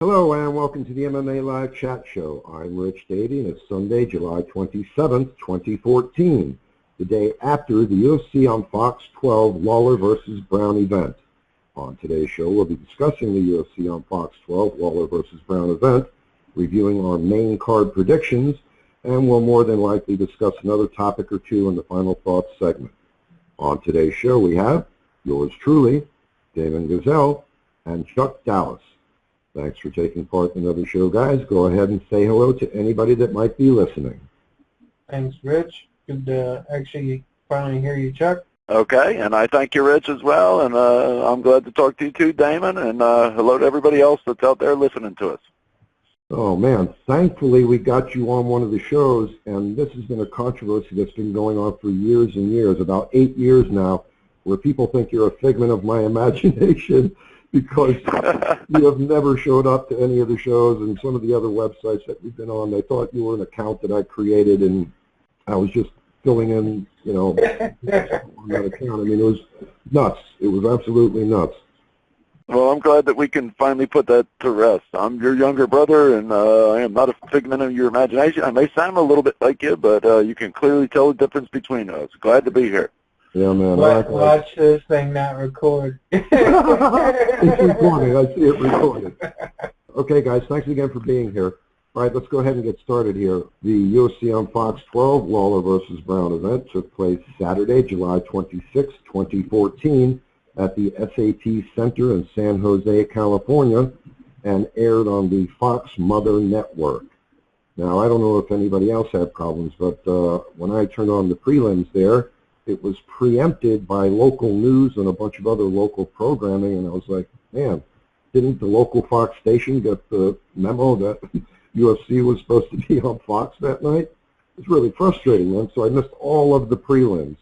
Hello and welcome to the MMA Live Chat Show. I'm Rich Davie and it's Sunday, July 27th, 2014, the day after the UFC on Fox 12 Lawler versus Brown event. On today's show, we'll be discussing the UFC on Fox 12 Lawler versus Brown event, reviewing our main card predictions, and we'll more than likely discuss another topic or two in the final thoughts segment. On today's show, we have yours truly, Damon Gazelle, and Chuck Dallas. Thanks for taking part in another show, guys. Go ahead and say hello to anybody that might be listening. Thanks, Rich. Good to actually finally hear you, Chuck. Okay, and I thank you, Rich, as well, and I'm glad to talk to you too, Damon, and hello to everybody else that's out there listening to us. Oh, man, thankfully we got you on one of the shows, and this has been a controversy that's been going on for years and years, about 8 years now, where people think you're a figment of my imagination because you have never showed up to any of the shows, and some of the other websites that we've been on, they thought you were an account that I created, and I was just filling in, on that account. I mean, it was nuts. It was absolutely nuts. Well, I'm glad that we can finally put that to rest. I'm your younger brother, and I am not a figment of your imagination. I may sound a little bit like you, but you can clearly tell the difference between us. Glad to be here. Yeah, man. Watch this thing not record. It's recorded. I see it recorded. Okay, guys, thanks again for being here. All right, let's go ahead and get started here. The UFC on Fox 12 Lawler versus Brown event took place Saturday, July 26, 2014, at the SAT Center in San Jose, California, and aired on the Fox Mother Network. Now, I don't know if anybody else had problems, but when I turned on the prelims there, it was preempted by local news and a bunch of other local programming, and I was like, man, didn't the local Fox station get the memo that UFC was supposed to be on Fox that night? It's really frustrating, man. So I missed all of the prelims.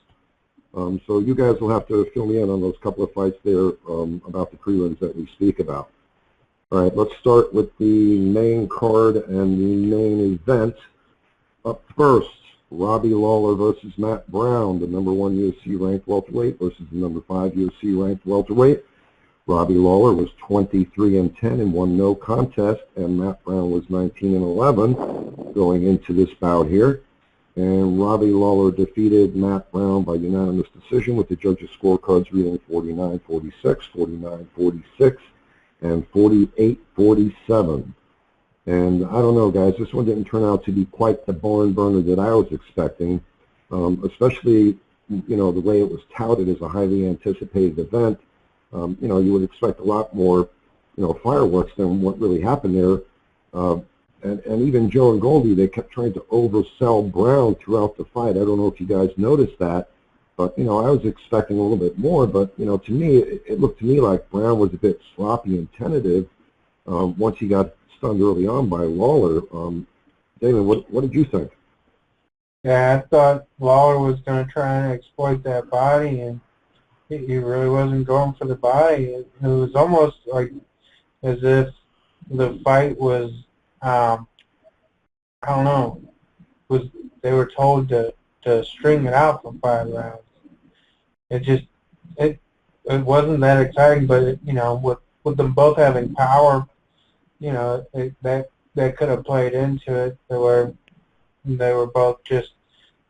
So you guys will have to fill me in on those couple of fights there about the prelims that we speak about. All right, let's start with the main card and the main event. Up first, Robbie Lawler versus Matt Brown, the number 1 UFC ranked welterweight versus the number 5 UFC ranked welterweight. Robbie Lawler was 23-10 and won no contest, and Matt Brown was 19-11 going into this bout here. And Robbie Lawler defeated Matt Brown by unanimous decision with the judges' scorecards reading 49-46, 49-46, and 48-47. And I don't know, guys, this one didn't turn out to be quite the barn burner that I was expecting, especially, the way it was touted as a highly anticipated event. You would expect a lot more, fireworks than what really happened there. And even Joe and Goldie, they kept trying to oversell Brown throughout the fight. I don't know if you guys noticed that, but, I was expecting a little bit more. But, to me, it looked to me like Brown was a bit sloppy and tentative once he got stunned early on by Lawler. David, what did you think? Yeah, I thought Lawler was going to try and exploit that body, and he really wasn't going for the body. It was almost like as if the fight was, I don't know, they were told to string it out for 5 rounds. It wasn't that exciting, but with them both having power, that could have played into it. They were both just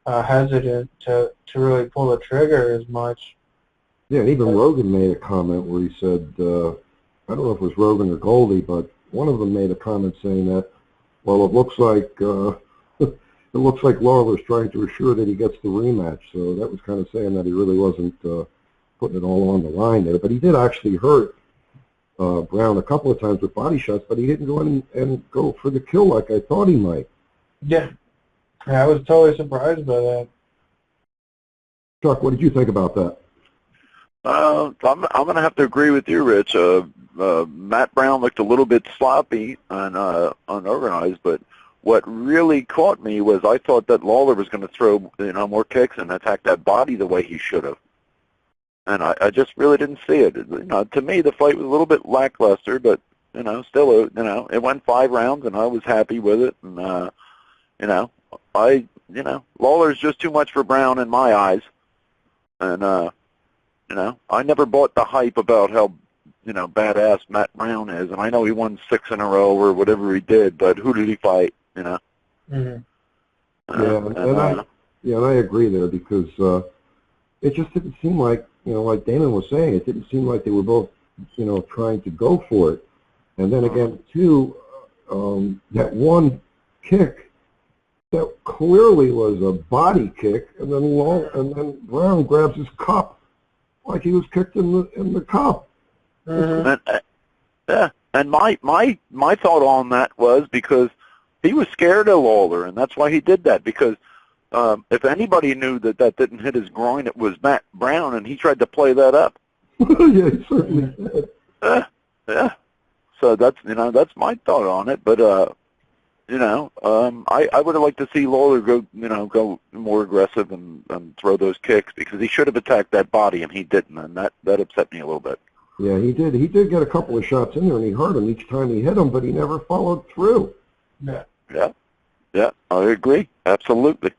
hesitant to really pull the trigger as much. Yeah, and even Rogan made a comment where he said, I don't know if it was Rogan or Goldie, but one of them made a comment saying that, well, it looks like Lawler's trying to assure that he gets the rematch. So that was kind of saying that he really wasn't putting it all on the line there. But he did actually hurt Brown a couple of times with body shots, but he didn't go in and go for the kill like I thought he might. Yeah, I was totally surprised by that. Chuck, what did you think about that? I'm going to have to agree with you, Rich. Matt Brown looked a little bit sloppy and unorganized, but what really caught me was I thought that Lawler was going to throw more kicks and attack that body the way he should have. And I just really didn't see it. To me, the fight was a little bit lackluster, but still, it went 5 rounds, and I was happy with it. And Lawler's just too much for Brown in my eyes. And I never bought the hype about how badass Matt Brown is. And I know he won 6 in a row or whatever he did, but who did he fight? Mm-hmm. And I agree there because it just didn't seem like, like Damon was saying, it didn't seem like they were both, trying to go for it. And then again, too, that one kick that clearly was a body kick, and then Brown grabs his cup like he was kicked in the cup. Mm-hmm. And my thought on that was because he was scared of Lawler, and that's why he did that. Because if anybody knew that didn't hit his groin, it was Matt Brown, and he tried to play that up. Yeah, he certainly did. Yeah. So that's my thought on it. But I would have liked to see Lawler go more aggressive and throw those kicks because he should have attacked that body and he didn't, and that upset me a little bit. Yeah, he did. He did get a couple of shots in there and he hurt him each time he hit him, but he never followed through. Yeah, I agree. Absolutely.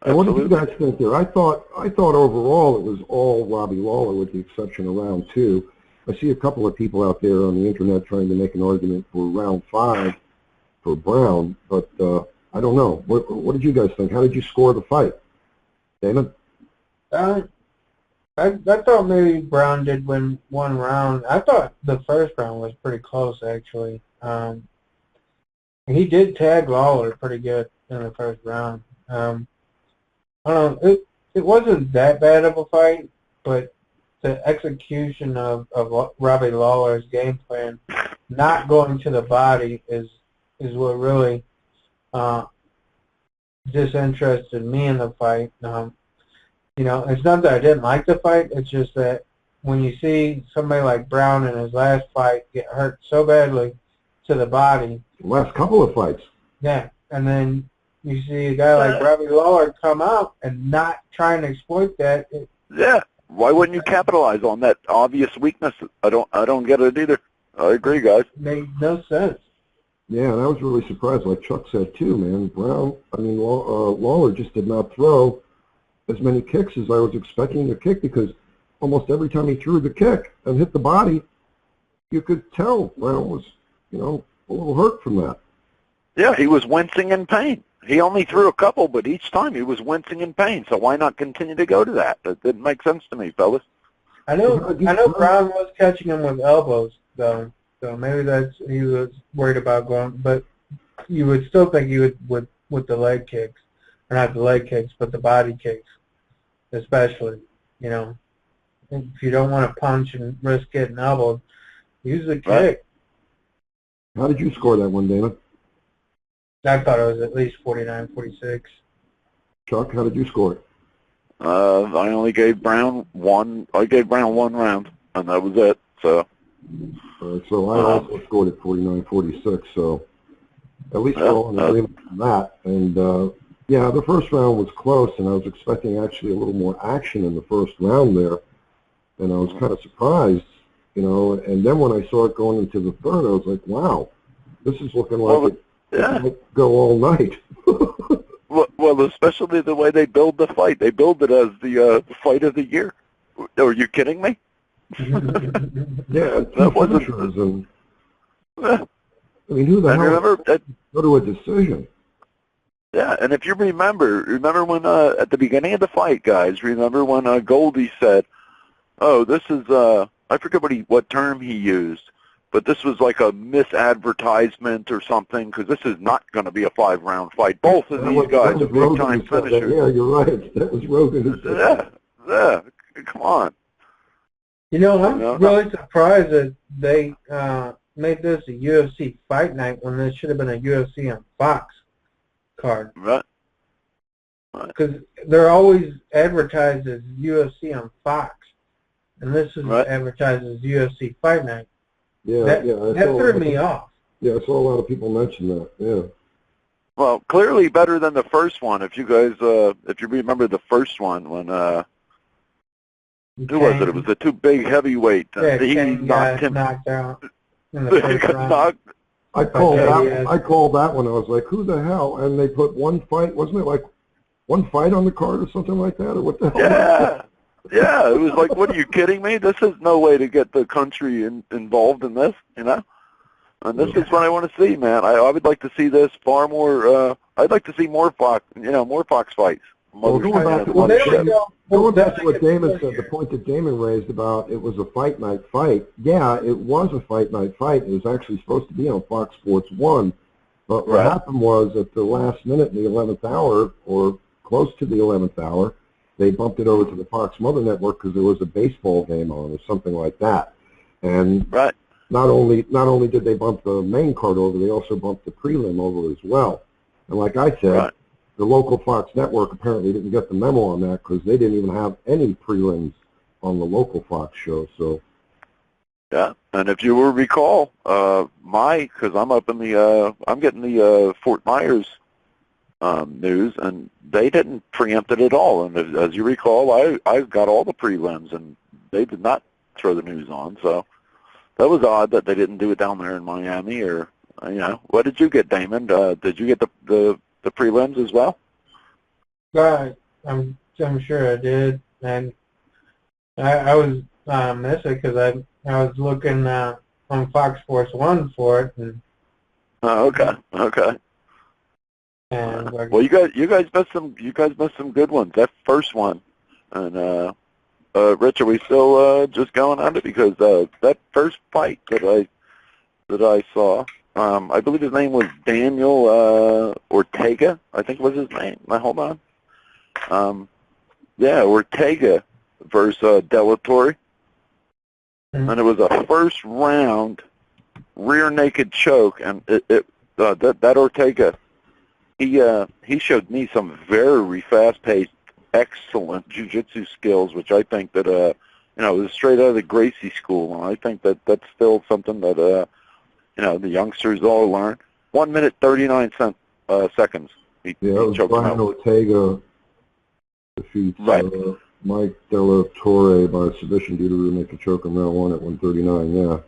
And what did you guys think there? I thought overall it was all Robbie Lawler with the exception of round 2. I see a couple of people out there on the internet trying to make an argument for round 5 for Brown, but I don't know. What did you guys think? How did you score the fight? Damon? I thought maybe Brown did win one round. I thought the first round was pretty close, actually. He did tag Lawler pretty good in the first round. I don't know. It wasn't that bad of a fight, but the execution of Robbie Lawler's game plan, not going to the body, is what really disinterested me in the fight. It's not that I didn't like the fight. It's just that when you see somebody like Brown in his last fight get hurt so badly to the body. Last couple of fights. Yeah, and then you see a guy like Robbie Lawler come out and not try and exploit that. Yeah. Why wouldn't you capitalize on that obvious weakness? I don't get it either. I agree, guys. Made no sense. Yeah, and I was really surprised, like Chuck said too, man. Lawler just did not throw as many kicks as I was expecting to kick because almost every time he threw the kick and hit the body, you could tell Brown was, a little hurt from that. Yeah, he was wincing in pain. He only threw a couple, but each time he was wincing in pain. So why not continue to go to that? It didn't make sense to me, fellas. I know Brown was catching him with elbows, though. So maybe he was worried about going. But you would still think he would with the leg kicks, or not the leg kicks, but the body kicks, especially. If you don't want to punch and risk getting elbowed, use the kick. Right. How did you score that one, Damon? I thought it was at least 49-46. Chuck, how did you score it? I only gave Brown one. I gave Brown one round, and that was it. So. So I also scored it 49-46. So at least we're all in agreement on that. And the first round was close, and I was expecting actually a little more action in the first round there, and I was kind of surprised, And then when I saw it going into the third, I was like, wow, this is looking like it might go all night. Well, especially the way they build the fight. They build it as the fight of the year. Are you kidding me? Yeah, that wasn't. Who the hell go to a decision? Yeah, and if you remember when at the beginning of the fight, guys, remember when Goldie said, "Oh, this is I forget what term he used, but this was like a misadvertisement or something because this is not going to be a 5-round fight. Both of these guys are big-time finishers." Yeah, you're right. That was Rogan who said that. Yeah. Come on. I'm really surprised that they made this a UFC fight night when this should have been a UFC on Fox card. Right. Because they're always advertised as UFC on Fox, and this is advertised as UFC fight night. Yeah, that threw me off. Yeah, I saw a lot of people mention that. Yeah. Well, clearly better than the first one. If you guys, if you remember the first one when who was it? It was the two big heavyweight. He knocked out in the first round. I called that one. I was like, who the hell? And they put one fight. Wasn't it like one fight on the card or something like that, or what the hell? Yeah. Yeah, it was like, what, are you kidding me? This is no way to get the country involved in this, you know? And this is what I want to see, man. I would like to see this far more. I'd like to see more Fox, more Fox fights. Well, going back to what Damon said, the point that Damon raised about it was a fight night fight. Yeah, it was a fight night fight. It was actually supposed to be on Fox Sports 1. But what happened was at the last minute in the 11th hour, or close to the 11th hour, they bumped it over to the Fox Mother Network because there was a baseball game on or something like that. And not only did they bump the main card over, they also bumped the prelim over as well. And like I said, the local Fox network apparently didn't get the memo on that because they didn't even have any prelims on the local Fox show. So. Yeah, and if you will recall, because I'm up in the, I'm getting the Fort Myers news, and they didn't preempt it at all. And as you recall, I got all the prelims, and they did not throw the news on. So that was odd that they didn't do it down there in Miami. Or what did you get, Damon? Did you get the prelims as well? I'm sure I did, and I was missing because I was looking on Fox Sports 1 for it. And, okay. And well, you guys missed some good ones. That first one, and Rich, are we still just going on it? Because that first fight that I saw, I believe his name was Daniel Ortega, I think was his name. Hold on. Ortega versus Delatorre. And it was a first round rear naked choke, and that Ortega, he showed me some very fast-paced, excellent jiu-jitsu skills, which I think that it was straight out of the Gracie school, and I think that that's still something that the youngsters all learn. 1 minute 39 seconds. He it was Brian Ortega defeats Mike Delatorre by submission due to make a choke in round 1 at 139. Yeah.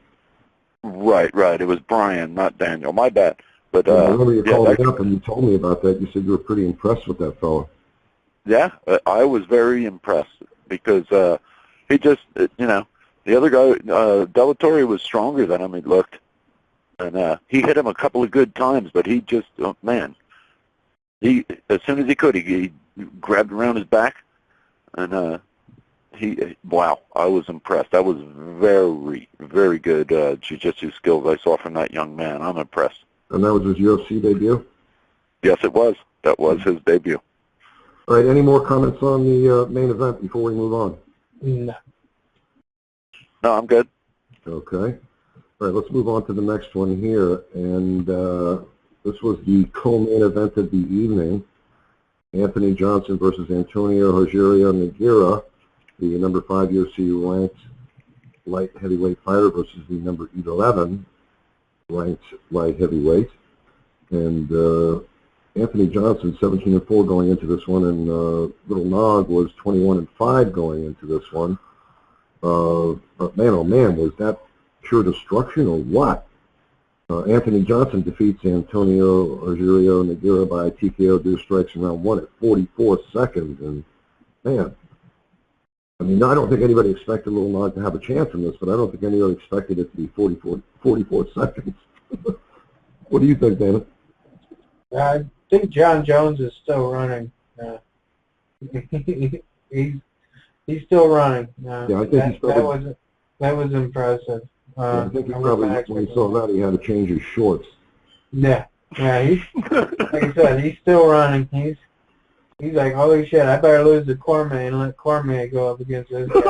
Right. It was Brian, not Daniel. My bad. But I remember you called me up and you told me about that. You said you were pretty impressed with that fellow. Yeah, I was very impressed because he just, the other guy, Delatorre, was stronger than him. He looked, and he hit him a couple of good times, but he just, he as soon as he could, he grabbed around his back, and wow, I was impressed. That was very, very good jiu-jitsu skills I saw from that young man. I'm impressed. And that was his UFC debut? Yes, it was. That was his debut. All right, any more comments on the main event before we move on? No. No, I'm good. Okay. All right, let's move on to the next one here. And this was the co-main event of the evening. Anthony Johnson versus Antonio Rogerio Nogueira, the number 5 UFC ranked light heavyweight fighter versus the number 11 ranked light heavyweight. And Anthony Johnson, 17-4 going into this one, and Little Nog was 21-5 going into this one. But man, oh man, was that pure destruction or what? Anthony Johnson defeats Antonio Rogerio Nogueira by TKO due to strikes in round 1 at 44 seconds. And man, I mean, I don't think anybody expected Little Nog to have a chance in this, but I don't think anybody expected it to be 44 seconds. What do you think, Dana? I think John Jones is still running. He's still running. Yeah, I think that was impressive. I think he probably, when he saw that, he had to change his shorts. Yeah. He's like I said, he's still running. He's like, holy shit, I better lose to Cormier and let Cormier go up against this guy.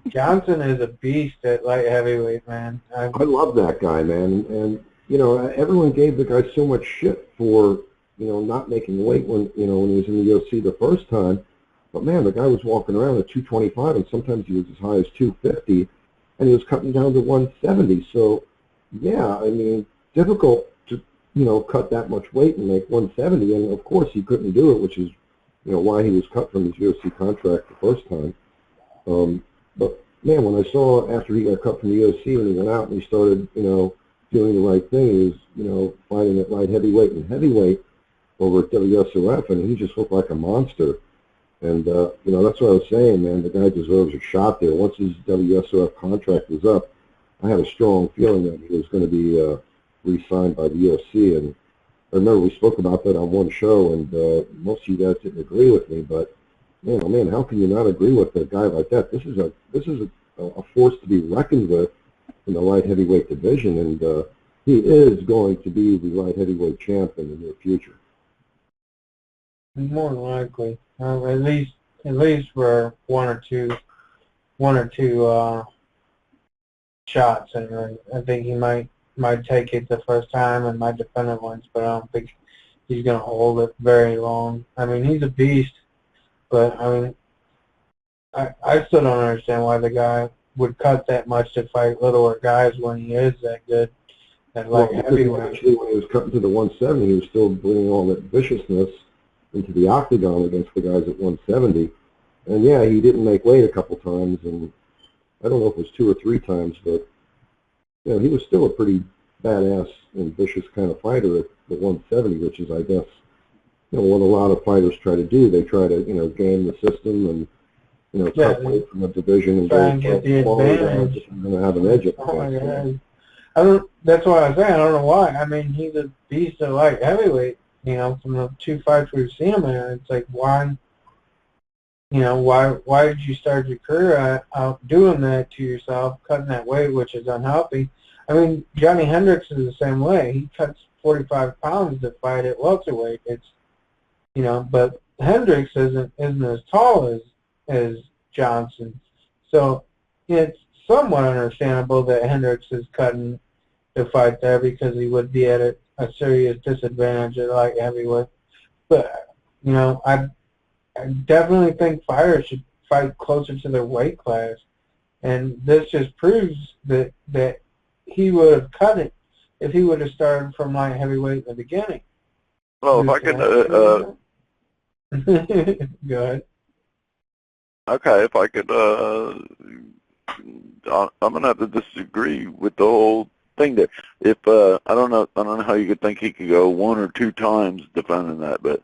Johnson is a beast at light heavyweight, man. I love that guy, man. And everyone gave the guy so much shit for, not making weight when he was in the UFC the first time. But man, the guy was walking around at 225, and sometimes he was as high as 250, and he was cutting down to 170. So, yeah, I mean, difficult to, cut that much weight and make 170. And of course, he couldn't do it, which is, why he was cut from his UFC contract the first time. But man, when I saw after he got cut from the UFC and he went out and he started, doing the right thing, he was, fighting at light heavyweight and heavyweight. over at WSOF, and he just looked like a monster. And, that's what I was saying, man. The guy deserves a shot there. Once his WSOF contract was up, I had a strong feeling that he was going to be re-signed by the UFC. And I remember we spoke about that on one show, and most of you guys didn't agree with me. But, man, oh, man, how can you not agree with a guy like that? This is a force to be reckoned with in the light heavyweight division, and he is going to be the light heavyweight champ in the near future. More than likely, at least for one or two shots. And I think he might take it the first time and might defend it once, but I don't think he's going to hold it very long. I mean, he's a beast, but I mean, I still don't understand why the guy would cut that much to fight littler guys when he is that good at light heavyweight. Actually, when he was cutting to the 170, he was still bringing all that viciousness into the octagon against the guys at 170. And yeah, he didn't make weight a couple times, and I don't know if it was 2 or 3 times, but he was still a pretty badass and vicious kind of fighter at the 170, which is, I guess, what a lot of fighters try to do. They try to, game the system and, cut weight from the division and try and get the advantage. And going to have an edge at the that's what I was saying. I don't know why. I mean, he's a beast at light heavyweight. From the 2 fights we've seen him in, it's like, why did you start your career out doing that to yourself, cutting that weight, which is unhealthy? I mean, Johnny Hendricks is the same way. He cuts 45 pounds to fight at welterweight. It's, but Hendricks isn't as tall as Johnson. So it's somewhat understandable that Hendricks is cutting to fight there because he would be at a serious disadvantage at light heavyweight. But, I definitely think fighters should fight closer to their weight class. And this just proves that he would have cut it if he would have started from light heavyweight in the beginning. Well, if I could... Go ahead. Okay, if I could... I'm going to have to disagree with the whole thing there. If I don't know how you could think he could go 1 or 2 times defending that, but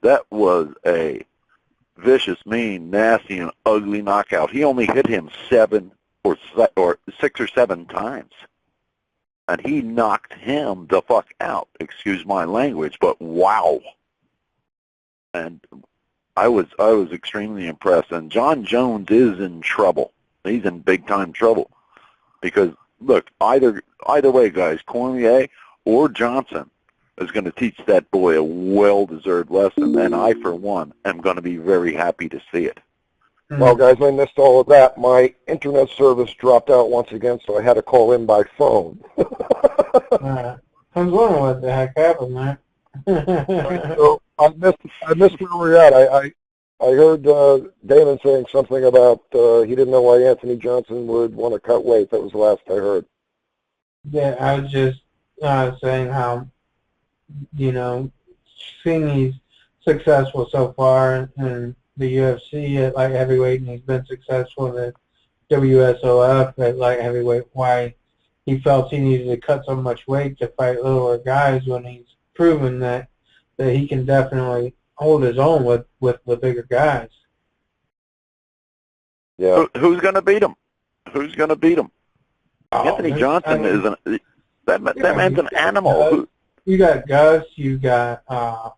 that was a vicious, mean, nasty, and ugly knockout. He only hit him 6 or 7 times, and he knocked him the fuck out. Excuse my language, but wow. And I was extremely impressed. And John Jones is in trouble. He's in big time trouble because. Look, either way, guys, Cormier or Johnson is going to teach that boy a well-deserved lesson, and I, for one, am going to be very happy to see it. Well, guys, I missed all of that. My internet service dropped out once again, so I had to call in by phone. I was wondering what the heck happened there. So I missed where we're at. I heard Damon saying something about he didn't know why Anthony Johnson would want to cut weight. That was the last I heard. Yeah, I was just saying how, seeing he's successful so far in the UFC at light heavyweight, and he's been successful at WSOF at light heavyweight, why he felt he needed to cut so much weight to fight littler guys when he's proven that he can definitely hold his own with the bigger guys. Yeah. Who's going to beat him? Who's going to beat him? Anthony Johnson that man's an animal. You got Gus, you got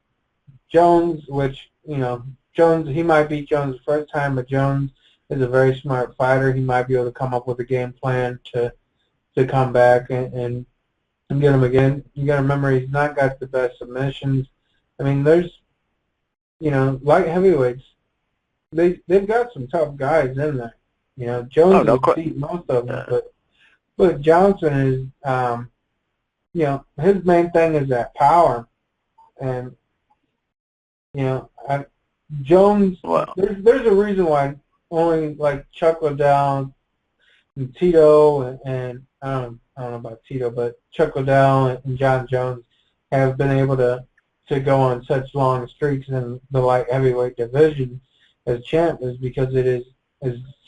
Jones, which, Jones, he might beat Jones the first time, but Jones is a very smart fighter. He might be able to come up with a game plan to come back and get him again. You got to remember he's not got the best submissions. I mean, there's, light heavyweights, they've got some tough guys in there. Jones has beat most of them, but Johnson is, his main thing is that power, and Jones. Wow. There's a reason why only like Chuck Liddell and Tito and I don't know about Tito, but Chuck Liddell and John Jones have been able to go on such long streaks in the light heavyweight division as champ is because it is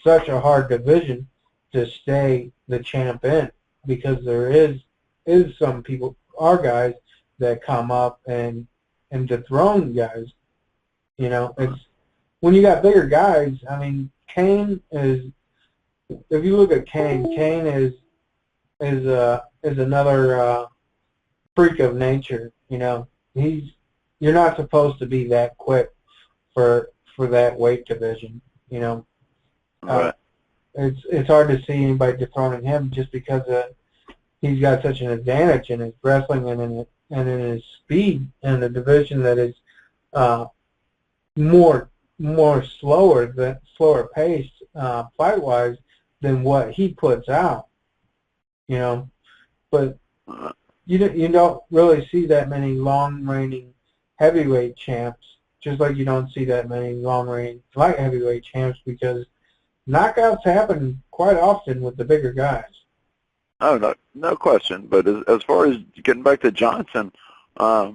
such a hard division to stay the champ in, because there is some people, our guys, that come up and and dethrone guys. You know, it's when you got bigger guys. I mean, Kane is. If you look at Kane is another freak of nature. You know, you're not supposed to be that quick for that weight division. You know, Right. It's hard to see anybody dethroning him just because he's got such an advantage in his wrestling and in his speed in a division that is more slower paced fight wise than what he puts out. You know, but you don't really see that many long reigning heavyweight champs, just like you don't see that many long reigning light heavyweight champs, because knockouts happen quite often with the bigger guys. Oh, no question. But as far as getting back to Johnson, I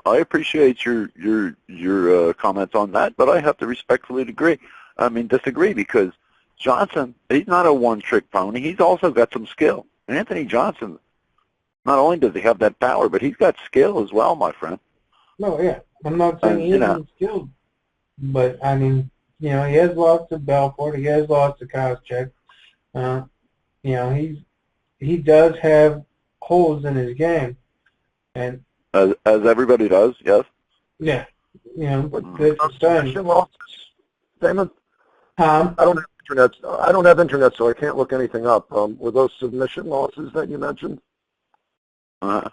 appreciate your comments on that, but I have to respectfully disagree, because Johnson, he's not a one-trick pony. He's also got some skill. Anthony Johnson, not only does he have that power, but he's got skill as well, my friend. No, yeah, I'm not saying he isn't skilled, but I mean, you know, he has lost to Belfort. He has lost to Koscheck. You know, he does have holes in his game, and as everybody does, yes. Yeah, you know, but it's done. Damon? Tom? I don't have internet, so I can't look anything up. Were those submission losses that you mentioned? What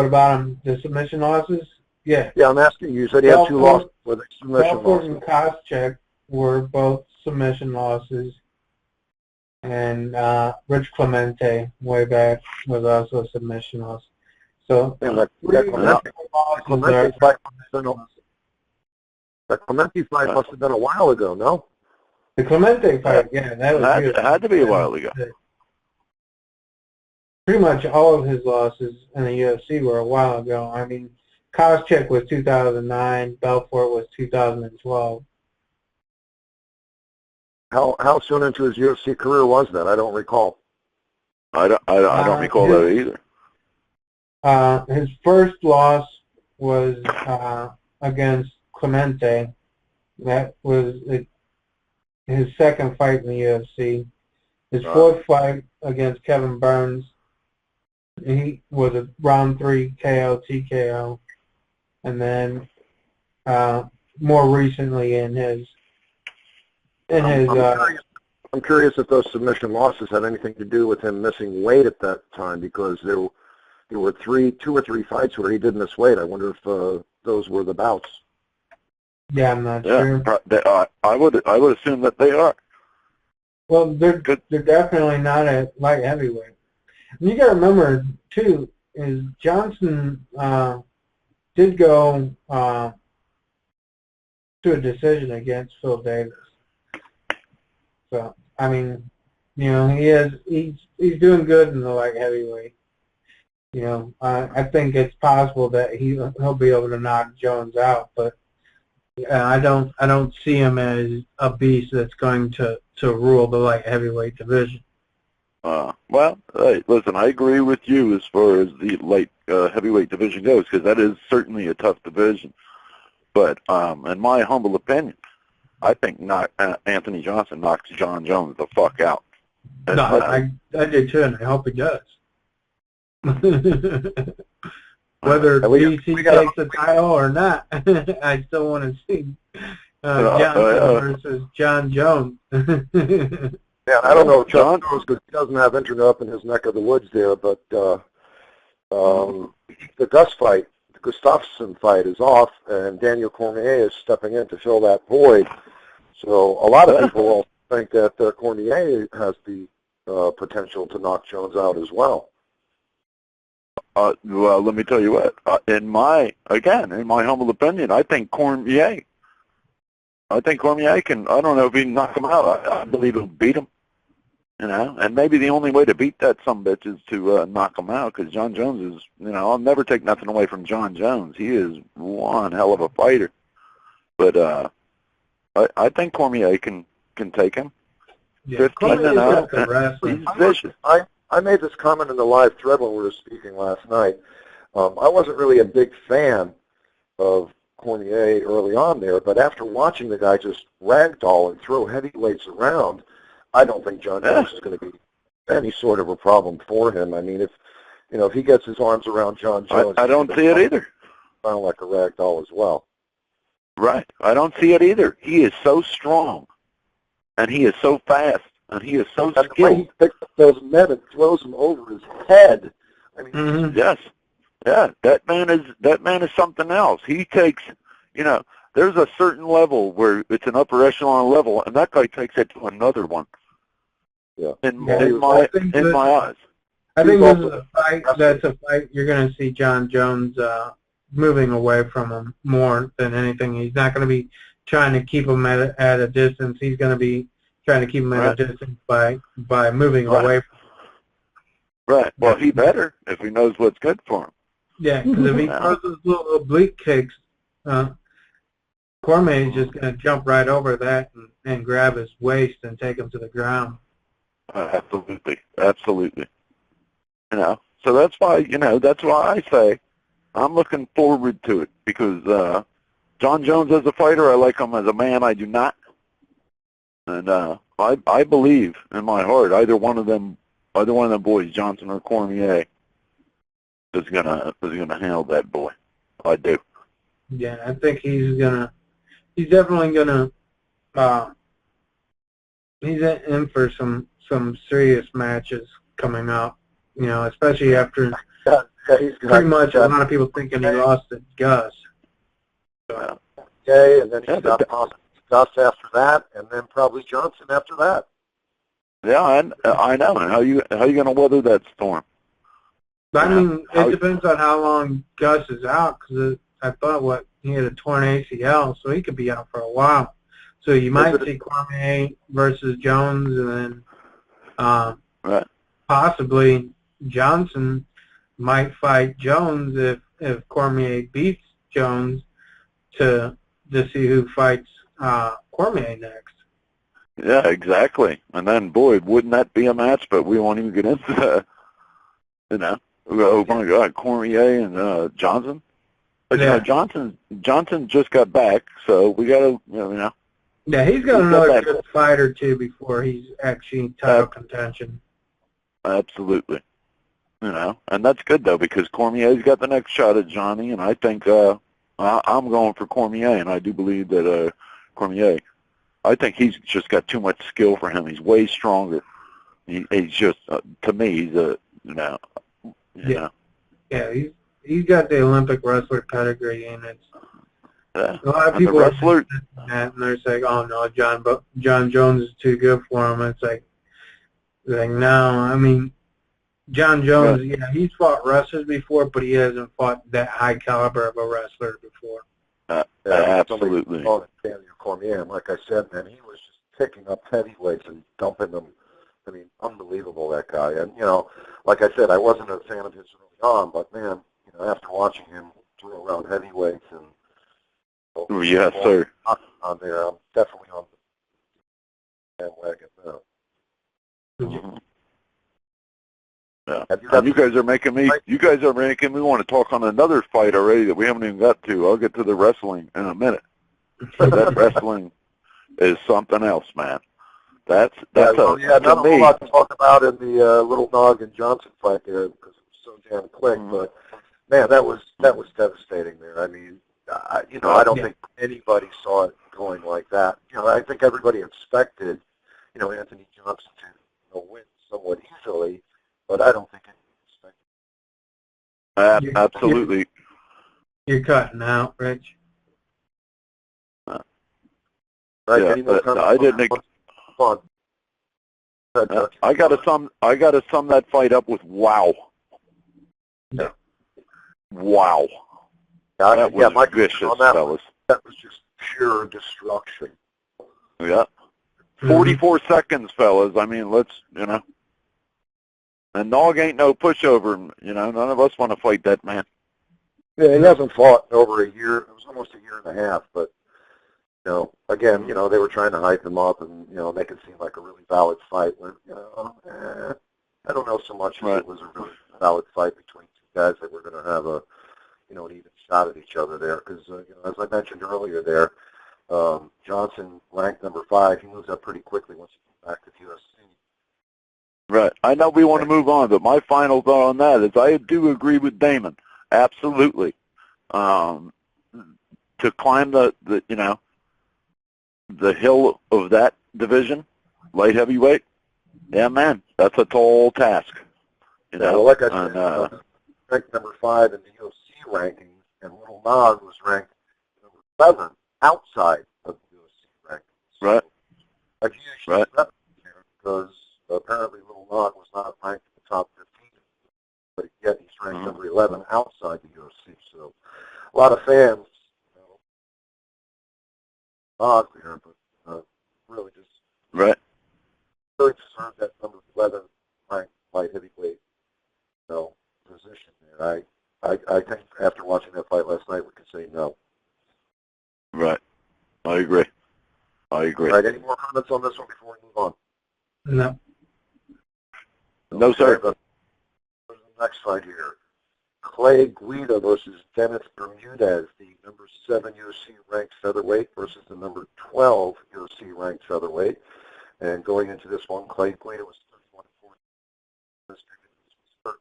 about him? The submission losses? Yeah. Yeah, I'm asking you. You said he had 2 losses. Were they submission Belfort losses? and Koscheck were both submission losses, and Rich Clemente way back was also a submission loss. So That Clemente fight must have been a while ago, no? The Clemente fight, yeah, that was It had to be a while ago. Pretty much all of his losses in the UFC were a while ago. I mean, Koscheck was 2009, Belfort was 2012. How soon into his UFC career was that? I don't recall. I don't recall that either. His first loss was against Clemente. That was his second fight in the UFC. His fourth fight against Kevin Burns, he was a round 3 KO TKO, and then more recently I'm curious if those submission losses had anything to do with him missing weight at that time, because there were 2 or 3 fights where he did miss weight. I wonder if those were the bouts. Yeah, I'm not sure. I would assume that they are. Well, they're definitely not a light heavyweight. And you got to remember too, is Johnson did go to a decision against Phil Davis. So I mean, you know, he's doing good in the light heavyweight. You know, I think it's possible that he'll be able to knock Jones out, but I don't see him as a beast that's going to rule the light heavyweight division. Well, hey, listen, I agree with you as far as the light heavyweight division goes, because that is certainly a tough division. But in my humble opinion, I think Anthony Johnson knocks John Jones the fuck out. No, I do too, and I hope he does. Whether DC takes the title or not, I still want to see Johnson versus John Jones. Yeah, I don't know if John knows because he doesn't have internet up in his neck of the woods there, but the Gustafsson fight is off, and Daniel Cormier is stepping in to fill that void. So a lot of people also think that Cormier has the potential to knock Jones out as well. Well, let me tell you what. In my humble opinion, I think Cormier can. I don't know if he can knock him out. I believe he'll beat him. You know, and maybe the only way to beat that sumbitch is to knock him out, because John Jones is. You know, I'll never take nothing away from John Jones. He is one hell of a fighter. But I think Cormier can take him. Yeah, 15-0. He's vicious. I made this comment in the live thread when we were speaking last night. I wasn't really a big fan of Cormier early on there, but after watching the guy just ragdoll and throw heavyweights around, I don't think John Jones is going to be any sort of a problem for him. I mean, if he gets his arms around John Jones, I don't see it either. Sound like a ragdoll as well. Right. I don't see it either. He is so strong, and he is so fast, and he is so skilled. The way he picks up those men and throws them over his head. I mean, yes. Yeah, that man is something else. He takes, there's a certain level where it's an upper echelon level, and that guy takes it to another one. Yeah. In my eyes. I think this is a fight that's a fight you're going to see John Jones moving away from him more than anything. He's not going to be trying to keep him at a distance. He's going to be trying to keep him at a distance by moving away from him. Right. Well, he better if he knows what's good for him. Yeah, because if he throws those little oblique kicks, Cormier is just going to jump right over that and grab his waist and take him to the ground. Absolutely. So that's why, I say I'm looking forward to it because John Jones as a fighter, I like him as a man, I do not. And I believe in my heart either one of them boys, Johnson or Cormier, is gonna handle that boy. I do. Yeah, I think he's definitely gonna he's in for some serious matches coming up. Especially after pretty much a lot of people thinking he lost to Gus. So. Okay, and then he's got possibly Gus after that, and then probably Johnson after that. Yeah, I know. And how you gonna weather that storm? I mean, it depends on how long Gus is out, because I thought he had a torn ACL, so he could be out for a while. So you might see Cormier versus Jones, and then possibly Johnson might fight Jones if Cormier beats Jones to see who fights Cormier next. Yeah, exactly. And then, boy, wouldn't that be a match? But we won't even get into that. Oh my God, Cormier and Johnson. But Johnson just got back, so we got to, Yeah, he's got another good fight or two before he's actually title contention. Absolutely. And that's good though because Cormier's got the next shot at Johnny, and I think I'm going for Cormier, and I do believe that Cormier. I think he's just got too much skill for him. He's way stronger. He's just to me, he's a Yeah, he's got the Olympic wrestler pedigree, and it's a lot of people are and they're saying, "Oh no, John Jones is too good for him." It's like no, I mean, John Jones, he's fought wrestlers before, but he hasn't fought that high caliber of a wrestler before. Absolutely. Cormier, and like I said, man, he was just picking up heavyweights and dumping them. I mean, unbelievable, that guy. And, like I said, I wasn't a fan of his early on, but, man, after watching him throw around heavyweights and yes, sir. On there, I'm definitely on the bandwagon now. Mm-hmm. Yeah. And you guys are making me want to talk on another fight already that we haven't even got to. I'll get to the wrestling in a minute. So that wrestling is something else, man. That's not a whole lot to talk about in the Little Nog and Johnson fight there because it was so damn quick. Mm-hmm. But man, that was devastating there. I mean, I don't think anybody saw it going like that. I think everybody expected, Anthony Johnson to win somewhat easily, but I don't think anybody expected. Absolutely. You're cutting out, Rich. Right, yeah, I didn't. Fun. I got to sum that fight up with wow. Yeah. Wow. That was vicious, fellas. That was just pure destruction. Yeah. 44 seconds, fellas. I mean, let's, And Nog ain't no pushover. None of us want to fight that man. Yeah, he hasn't fought in over a year. It was almost a year and a half, but again, they were trying to hype him up and, make it seem like a really valid fight when, I don't know so much if it was a really valid fight between two guys that were going going to have an even shot at each other there. Because, as I mentioned earlier there, Johnson ranked number 5. He moves up pretty quickly once he comes back to the UFC. Right. I know we want to move on, but my final thought on that is I do agree with Damon. Absolutely. To climb the hill of that division, light heavyweight, yeah, man, that's a tall task. Well, like I said, ranked number 5 in the UFC rankings, and Little Nog was ranked number 7 outside of the UFC rankings. So right. A huge step here, because apparently Little Nog was not ranked in the top 15, but yet he's ranked number 11 outside the UFC. So a lot of fans, Nog there, but really just right. really deserved that number 11 ranked light heavyweight position there. I think after watching that fight last night, we can say no. Right. I agree. All right, any more comments on this one before we move on? No. No, sir. The next fight here. Clay Guida versus Dennis Bermudez, the number 7 UFC ranked featherweight versus the number 12 UFC ranked featherweight. And going into this one, Clay Guida was 31-4. Dennis Bermudez was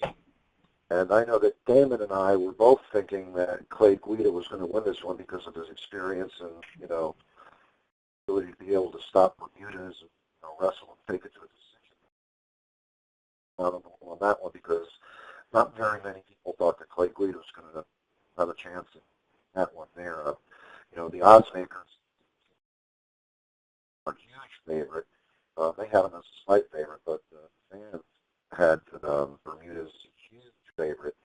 13-3. And I know that Damon and I were both thinking that Clay Guida was going to win this one because of his experience and, ability to be able to stop Bermudez and wrestle and take it to a decision. On that one, because not very many people thought that Clay Guida was going to have a chance in that one there. The odds makers are a huge favorite. They have him as a slight favorite, but fans had Bermudez a huge favorite.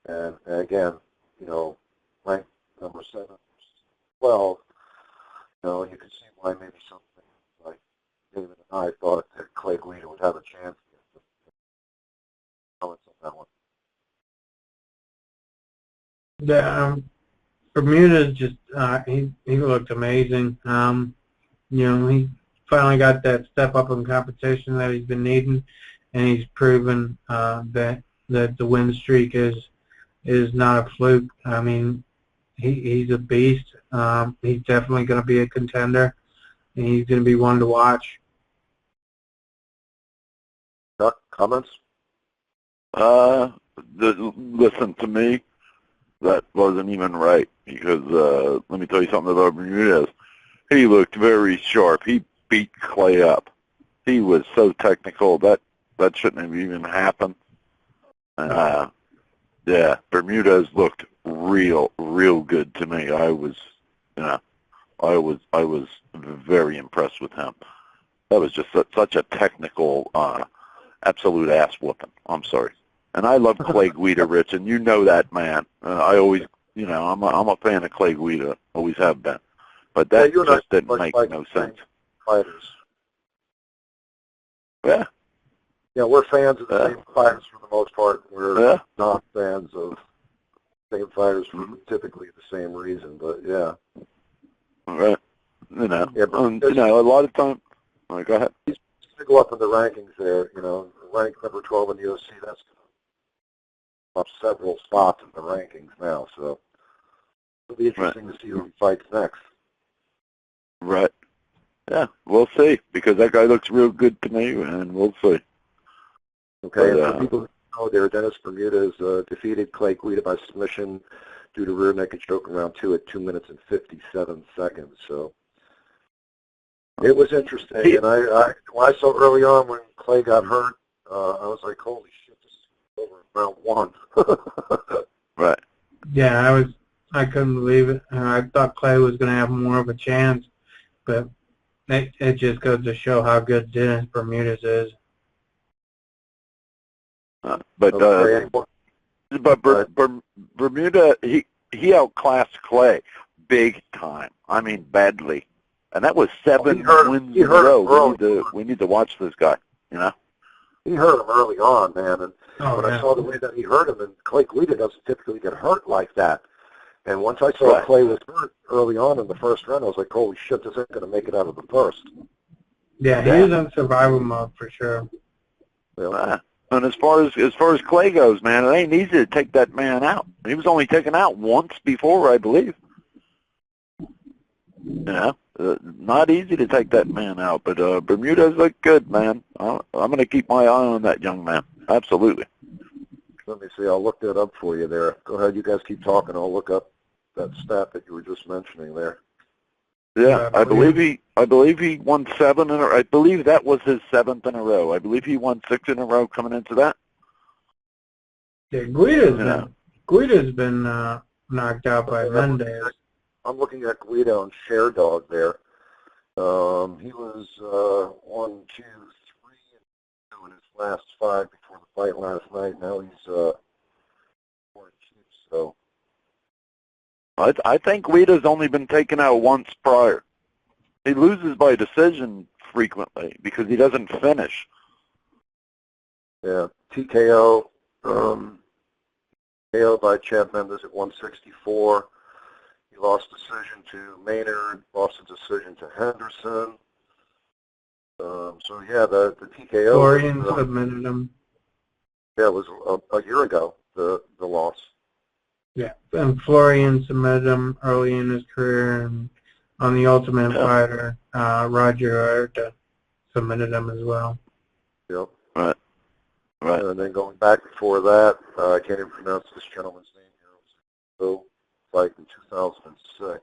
And again, ranked number 7, 12, you can see why maybe something like David and I thought that Clay Guida would have a chance. Comments on that one? The Bermudez just he looked amazing. He finally got that step up in competition that he's been needing, and he's proven that the win streak is not a fluke. I mean, he's a beast. He's definitely going to be a contender, and he's going to be one to watch. Chuck, comments? Listen, to me, that wasn't even right, because let me tell you something about Bermudez. He looked very sharp. He beat Clay up. He was so technical that shouldn't have even happened. Yeah, Bermudez looked real good to me. I was very impressed with him. That was just such a technical, absolute ass whooping. I'm sorry. And I love Clay Guida, Rich, and you know that, man. I always, I'm a fan of Clay Guida, always have been. But that just didn't make no sense. Fighters. Yeah. Yeah, we're fans of the same fighters for the most part. We're not fans of same fighters for typically the same reason, but yeah. Right. Yeah, a lot of time. All right, go ahead. He's going to go up in the rankings there, ranked number 12 in the UFC. That's up several spots in the rankings now, so it'll be interesting to see who he fights next. Right. Yeah, we'll see, because that guy looks real good to me, and we'll see. Okay, and for people who know there, Dennis Bermudez defeated Clay Guida by submission due to rear naked choke in round 2 at 2 minutes and 57 seconds. So it was interesting, and I when I saw early on when Clay got hurt, I was like, holy shit, this is over in round 1. Right. Yeah, I couldn't believe it. I thought Clay was going to have more of a chance, but it just goes to show how good Dennis Bermudez is. Bermuda, he outclassed Clay big time. I mean, badly. And that was 7 wins in a row. We need to watch this guy, He hurt him early on, man. And I saw the way that he hurt him, and Clay Guida doesn't typically get hurt like that. And once I saw Clay was hurt early on in the first round, I was like, holy shit, this ain't going to make it out of the first. Yeah, he was on survival mode for sure. Yeah. And as far as Clay goes, man, it ain't easy to take that man out. He was only taken out once before, I believe. Yeah, not easy to take that man out. But Bermudez looked good, man. I'm going to keep my eye on that young man. Absolutely. Let me see. I'll look that up for you there. Go ahead. You guys keep talking. I'll look up that stat that you were just mentioning there. Yeah, I believe he won 7 in a row. I believe that was his 7th in a row. I believe he won 6 in a row coming into that. Yeah, Guida's been knocked out by Mendez. I'm looking at Guido and Share Dog there. He was 1, 2, 3, and 2 in his last 5 before the fight last night. Now he's 4 and 2. So I think Guida's only been taken out once prior. He loses by decision frequently because he doesn't finish. yeah, TKO. KO by Chad Mendes at 164. He lost decision to Maynard, lost a decision to Henderson. So yeah, the TKO. Florian submitted him. Yeah, it was a year ago, the loss. Yeah, and Florian submitted him early in his career, and on the Ultimate Fighter, Roger Huerta submitted him as well. Yep. Right. Right. And then going back before that, I can't even pronounce this gentleman's name here. It was a fight in 2006.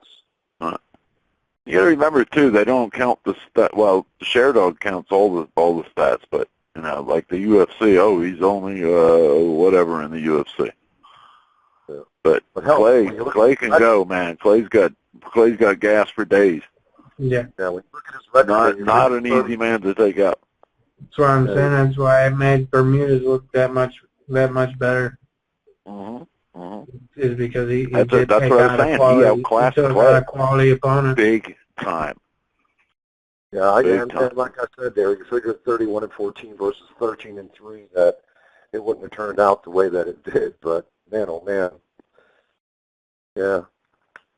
You got to remember too, they don't count the stat. Well, Sherdog counts all the stats, but you know, like the UFC. Oh, he's only whatever in the UFC. Yeah. But Clay can go, man. Clay's got gas for days. Yeah. Yeah. When you look at his record, Not an easy man to take out. That's what I'm saying. That's why I made Bermudez look that much better. Mm-hmm. Mm-hmm. Is because he that's did what I'm saying. He outclassed Clay. A quality opponent. Big time. Yeah, and like I said there, you figured 31 and 14 versus 13 and 3 that it wouldn't have turned out the way that it did. But man, oh man, yeah,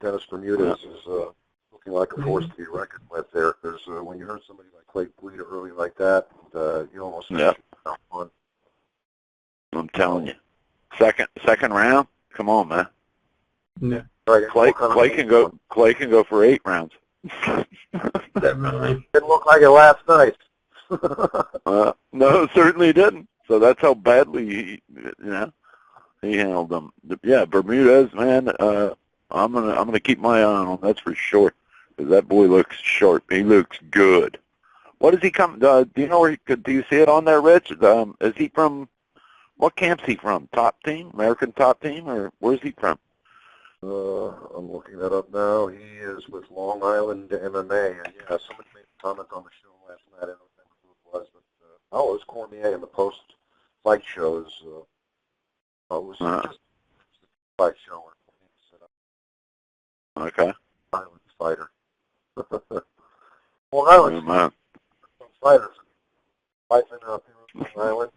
Dennis Bermudez is looking like a force to be reckoned with there. Because when you heard somebody like Clay Guida early like that, you almost on. I'm telling you, second round. Come on, man. Yeah. Right, Clay can go. Clay can go for 8 rounds. Definitely. Didn't look like it last night. No, it certainly didn't. So that's how badly he handled them. Yeah, Bermudez, man. I'm gonna keep my eye on him. That's for sure. Because that boy looks sharp. He looks good. What does he come? Do you know where? Do you see it on there, Rich? Is he from? What camp's he from? Top team, American Top Team, or where's he from? I'm looking that up now. He is with Long Island MMA, and yeah, somebody made a comment on the show last night. I don't remember who it was, but it was Cormier in the post-fight shows. It was just a fight show where Cormier set up. Okay. Island fighter. Long Island fighters fighting up here on Long Island.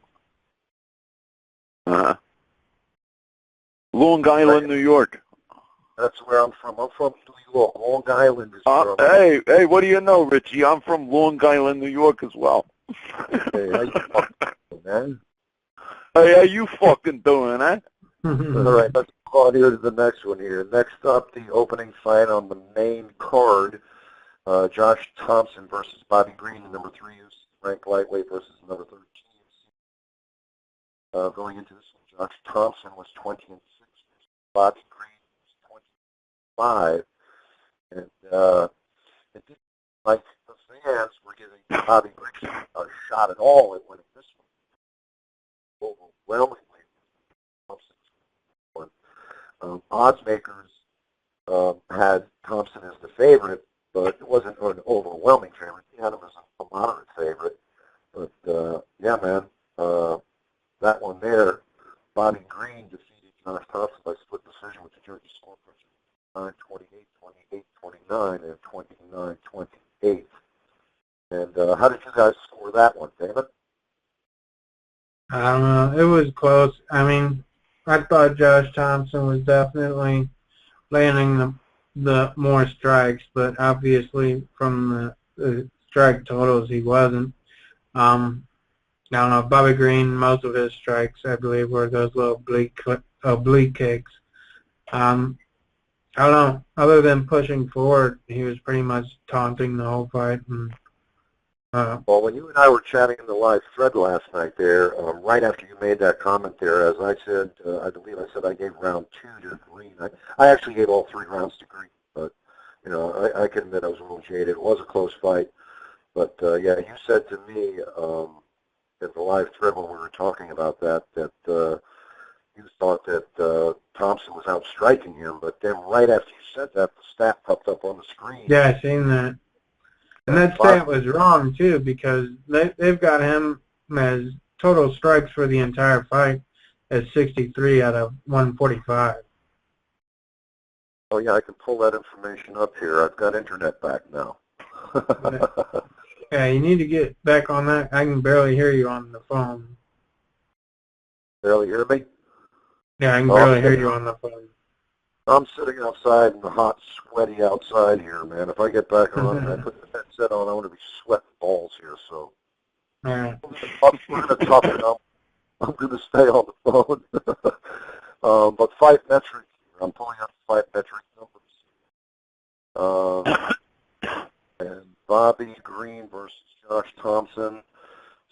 Long Island, New York. That's where I'm from. I'm from New York. Long Island is where I'm from. Hey, what do you know, Richie? I'm from Long Island, New York as well. Hey, how you fucking doing, man? Hey, how you fucking doing, eh? All right, let's go on here to the next one here. Next up, the opening fight on the main card, Josh Thompson versus Bobby Green, the number 3 ranked lightweight versus the number 13. Going into this one, Josh Thompson was 20 and 6. Bobby Green was 25. And it didn't like the fans were giving Bobby Green a shot at all at winning this one. Overwhelmingly. Odds makers had Thompson as the favorite, but it wasn't an overwhelming favorite. He had him as a moderate favorite. But, yeah, man, that one there, Bobby Green defeated Josh Thompson by split decision with the judges' score 9-28, 28-29, and 29-28. And how did you guys score that one, David? I don't know. It was close. I mean, I thought Josh Thompson was definitely landing the more strikes, but obviously from the strike totals, he wasn't. I don't know, Bobby Green, most of his strikes, I believe, were those little oblique kicks. I don't know. Other than pushing forward, he was pretty much taunting the whole fight. And, well, when you and I were chatting in the live thread last night there, right after you made that comment there, as I said, I believe I said I gave round 2 to Green. I actually gave all 3 rounds to Green, but, you know, I can admit I was a little jaded. It was a close fight. But, yeah, you said to me in the live thread when we were talking about that you thought that Thompson was outstriking him, but then right after you said that, the stat popped up on the screen. yeah, I seen that. And that stat was wrong, too, because they've got him as total strikes for the entire fight as 63 out of 145. Oh, yeah, I can pull that information up here. I've got internet back now. Yeah, you need to get back on that. I can barely hear you on the phone. Barely hear me? Yeah, I can barely hear you on the phone. I'm sitting outside in the hot, sweaty outside here, man. If I get back on and I put the headset on, I want to be sweating balls here. So Yeah. we're going to talk it out. I'm going to stay on the phone. But fight metric, I'm pulling up fight metric numbers. And Bobby Green versus Josh Thompson,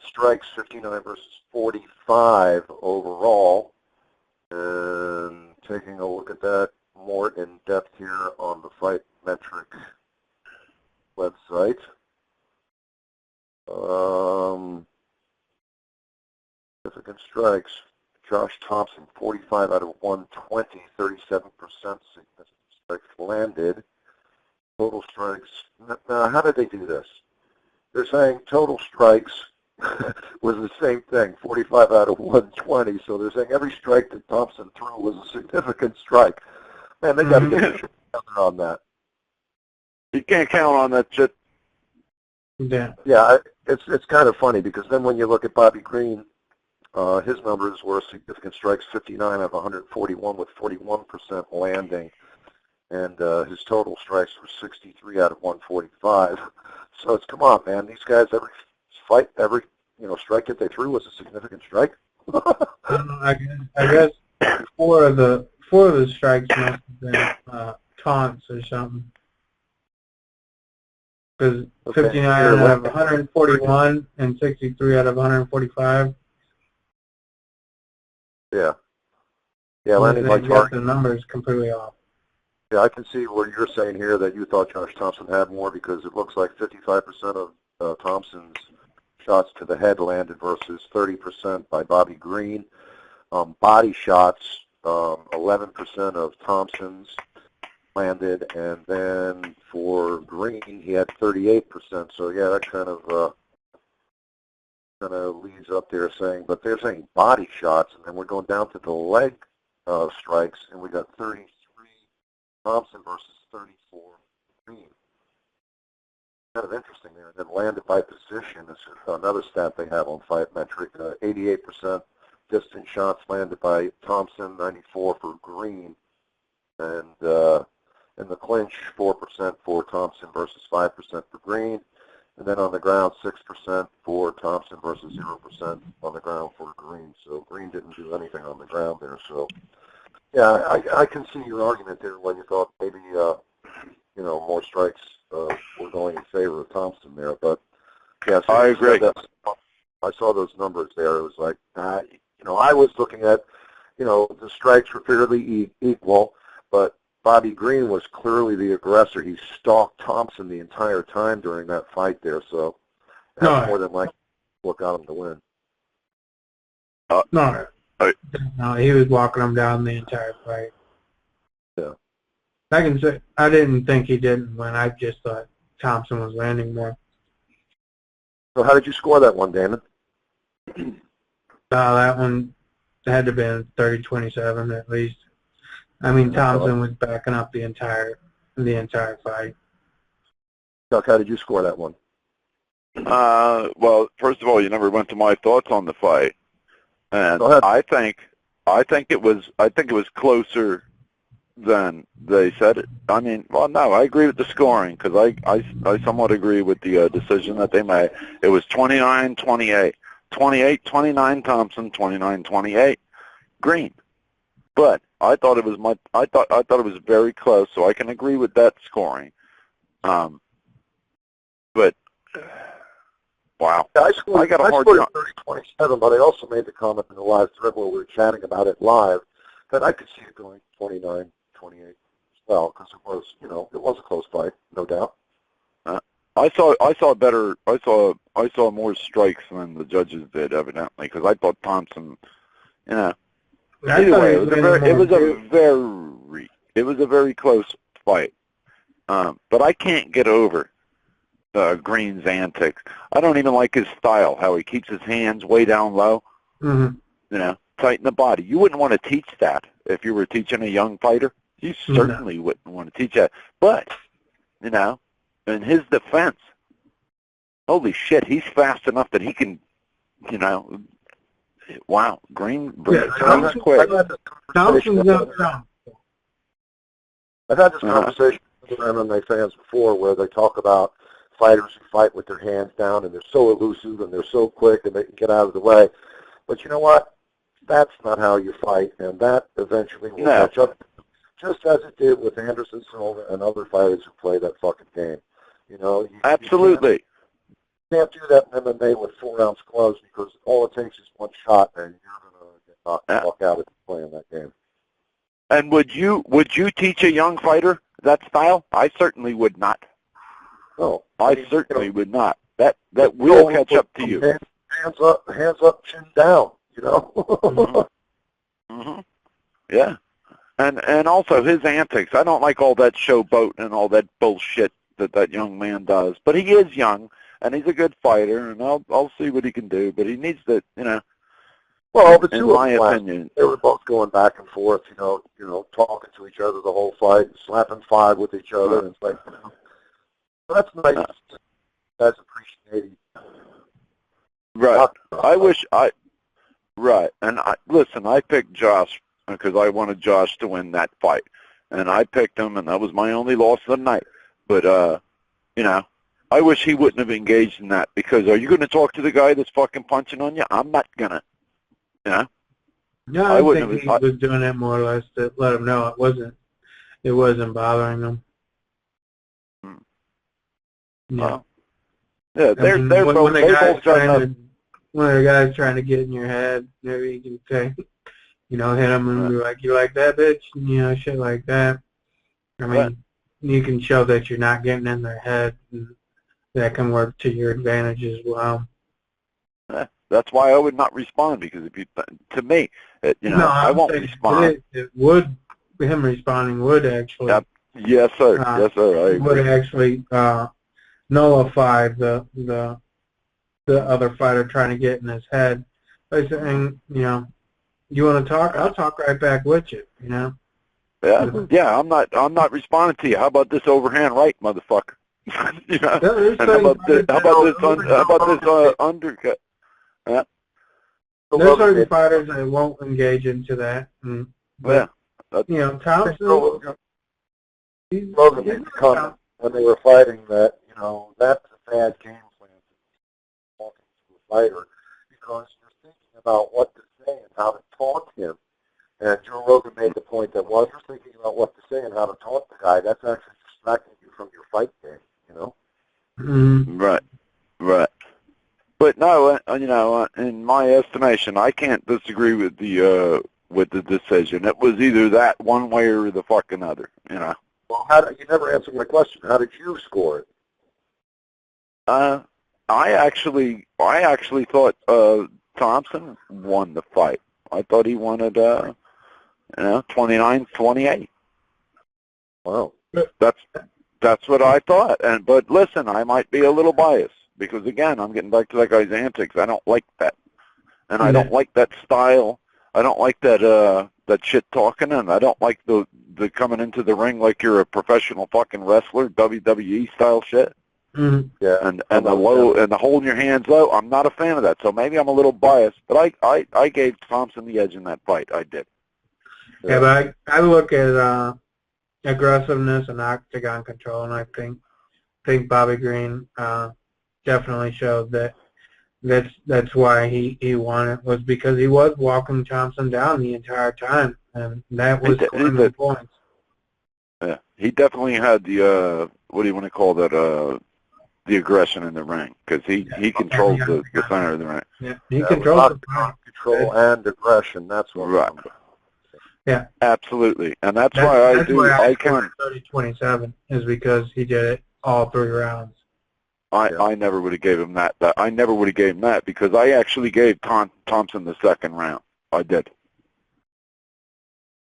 strikes 59 versus 45 overall. And taking a look at that more in depth here on the Fight Metric website. Significant strikes. Josh Thompson, 45 out of 120, 37% significant strikes landed. Total strikes. Now, how did they do this? They're saying total strikes was the same thing, 45 out of 120. So they're saying every strike that Thompson threw was a significant strike. Man, they got to get their shit together on that. You can't count on that shit. Yeah. Yeah, it's kind of funny because then when you look at Bobby Green, his numbers were significant strikes, 59 out of 141 with 41% landing. And his total strikes were 63 out of 145. So it's, come on, man. These guys, every fight, every strike that they threw was a significant strike. I guess four of the strikes must have been taunts or something. Because 59 out of 141 and 63 out of 145. Yeah. Yeah, landing by target. The numbers completely off. Yeah, I can see what you're saying here that you thought Josh Thompson had more because it looks like 55% of Thompson's shots to the head landed versus 30% by Bobby Green. Body shots, 11% of Thompson's landed, and then for Green, he had 38%. So yeah, that kind of leads up there saying, but they're saying body shots, and then we're going down to the leg strikes, and we got 33 Thompson versus 34 Green. Kind of interesting there. And then landed by position is another stat they have on Fight Metric. 88% distance shots landed by Thompson, 94 for Green, and in the clinch, 4% for Thompson versus 5% for Green, and then on the ground, 6% for Thompson versus 0% on the ground for Green. So Green didn't do anything on the ground there. So yeah, I can see your argument there when you thought maybe more strikes were going in favor of Thompson there. But yeah, so I agree. I saw those numbers there. It was like I was looking at the strikes were fairly equal, but Bobby Green was clearly the aggressor. He stalked Thompson the entire time during that fight there, so that's more than likely what got him to win. No, he was walking him down the entire fight. Yeah. I can say I didn't think he didn't win. I just thought Thompson was landing more. So how did you score that one, Damon? That one had to have been 30-27 at least. I mean, Thompson was backing up the entire fight. Chuck, how did you score that one? Well, first of all, you never went to my thoughts on the fight, and I think it was closer than they said it. I mean, well, no, I agree with the scoring because I somewhat agree with the decision that they made. It was 29-28. 28-29 Thompson, 29-28 Green. But I thought it was I thought it was very close, so I can agree with that scoring. But wow, Yeah, I got a hard scored time. 30-27, but I also made the comment in the live thread where we were chatting about it live that I could see it going 29-28 as well, because it was, you know, it was a close fight, no doubt. I saw more strikes than the judges did, evidently, because I thought Thompson, you know. Either way, it was a very close fight. But I can't get over Green's antics. I don't even like his style, how he keeps his hands way down low, Mm-hmm. you know, tighten the body. You wouldn't want to teach that if you were teaching a young fighter. You certainly wouldn't want to teach that. But, you know, in his defense, holy shit, he's fast enough that he can, you know, wow, Green's quick. Thompson's not strong. I've had this conversation with MMA fans before where they talk about fighters who fight with their hands down and they're so elusive and they're so quick and they can get out of the way. But you know what? That's not how you fight, and that eventually will catch up, just as it did with Anderson Silva and other fighters who play that fucking game. You know, Absolutely. You can't do that in MMA with 4-ounce gloves because all it takes is one shot and you're going to get knocked the fuck out if you're playing that game. And would you teach a young fighter that style? I certainly would not. No, I certainly would not. That will catch up to you. Hands up, chin down. You know. Mm-hmm. Yeah, and also his antics. I don't like all that showboat and all that bullshit that young man does. But he is young and he's a good fighter, and I'll see what he can do. But he needs to, you know. Well, the two in my opinion, they were both going back and forth, you know, talking to each other the whole fight, slapping five with each other, and it's like, you know, that's nice. That's appreciated. Right. Right. And listen, I picked Josh because I wanted Josh to win that fight, and I picked him, and that was my only loss of the night. But you know, I wish he wouldn't have engaged in that, because are you going to talk to the guy that's fucking punching on you? I'm not gonna. You know? No, I think he was doing it more or less to let him know it wasn't bothering him. Yeah. Yeah, they're both when a guy's trying to get in your head, maybe you can say, you know, hit him and be like, "You like that, bitch?" You know, shit like that. I mean, you can show that you're not getting in their head, and that can work to your advantage as well. That's why I would not respond, because if you, to me, you know, no, I won't respond. It would, him responding would actually. Yes, sir. Yes, sir. I agree. Would actually nullify the other fighter trying to get in his head by saying, you know, you want to talk? I'll talk right back with you. You know. Yeah. I'm not responding to you. How about this overhand right, motherfucker? You know? And how about this undercut? There's certain fighters that won't engage into that. But, you know, Thompson, Logan made the comment when they were fighting that, you know, that's a bad game plan talking to a fighter, because you're thinking about what to say and how to taunt him. And Joe Rogan made the point that while you're thinking about what to say and how to taunt the guy, that's actually distracting you from your fight game, you know? Right. But no, you know, in my estimation, I can't disagree with the decision. It was either that one way or the fucking other, you know. Well, you never answered my question. How did you score it? I actually thought Thompson won the fight. I thought he wanted, you know, 29-28. Wow. That's what I thought. But listen, I might be a little biased, because again, I'm getting back to that guy's antics. I don't like that, and I don't like that style. I don't like that shit talking, and I don't like the coming into the ring like you're a professional fucking wrestler, WWE style shit. Yeah, and the holding your hands low. I'm not a fan of that. So maybe I'm a little biased, but I gave Thompson the edge in that fight. I did. Yeah, but I look at aggressiveness and octagon control, and I think Bobby Green definitely showed that that's why he won it, was because he was walking Thompson down the entire time, and that was scoring the points. Yeah, he definitely had the what do you want to call that? The aggression in the ring, because he controls the center of the ring. Yeah, he controls the control and aggression. That's what. Right. Yeah, absolutely, and that's why I can 30-27 is because he did it all 3 rounds. I never would have gave him that. I never would have gave him that because I actually gave Thompson the second round. I did.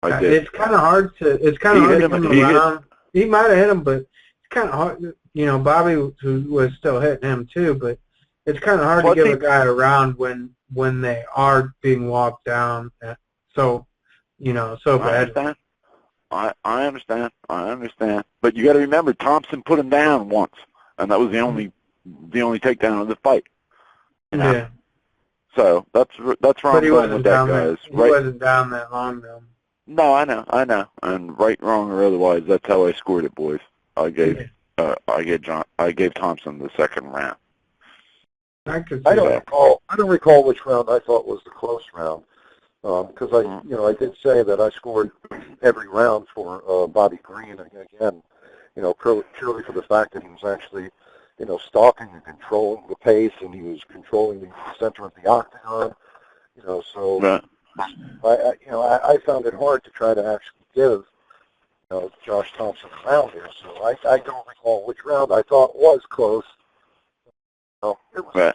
It's kind of hard to. It's kind of hard to come around. He might have hit him, but it's kind of hard. You know, Bobby was still hitting him too, but it's kind of hard to give a guy a round when they are being walked down. So, you know, so bad. I understand. But you got to remember, Thompson put him down once, and that was the only takedown of the fight. You know? Yeah. So that's where I'm going with that, guys. He wasn't down that long, though. No, I know. And right, wrong, or otherwise, that's how I scored it, boys. I gave Thompson the second round. I don't recall which round I thought was the close round, because I did say that I scored every round for Bobby Green again, purely for the fact that he was actually, stalking and controlling the pace, and he was controlling the center of the octagon, so. Right. I found it hard to try to actually give, Josh Thompson a round here. So I don't recall which round I thought was close. It was a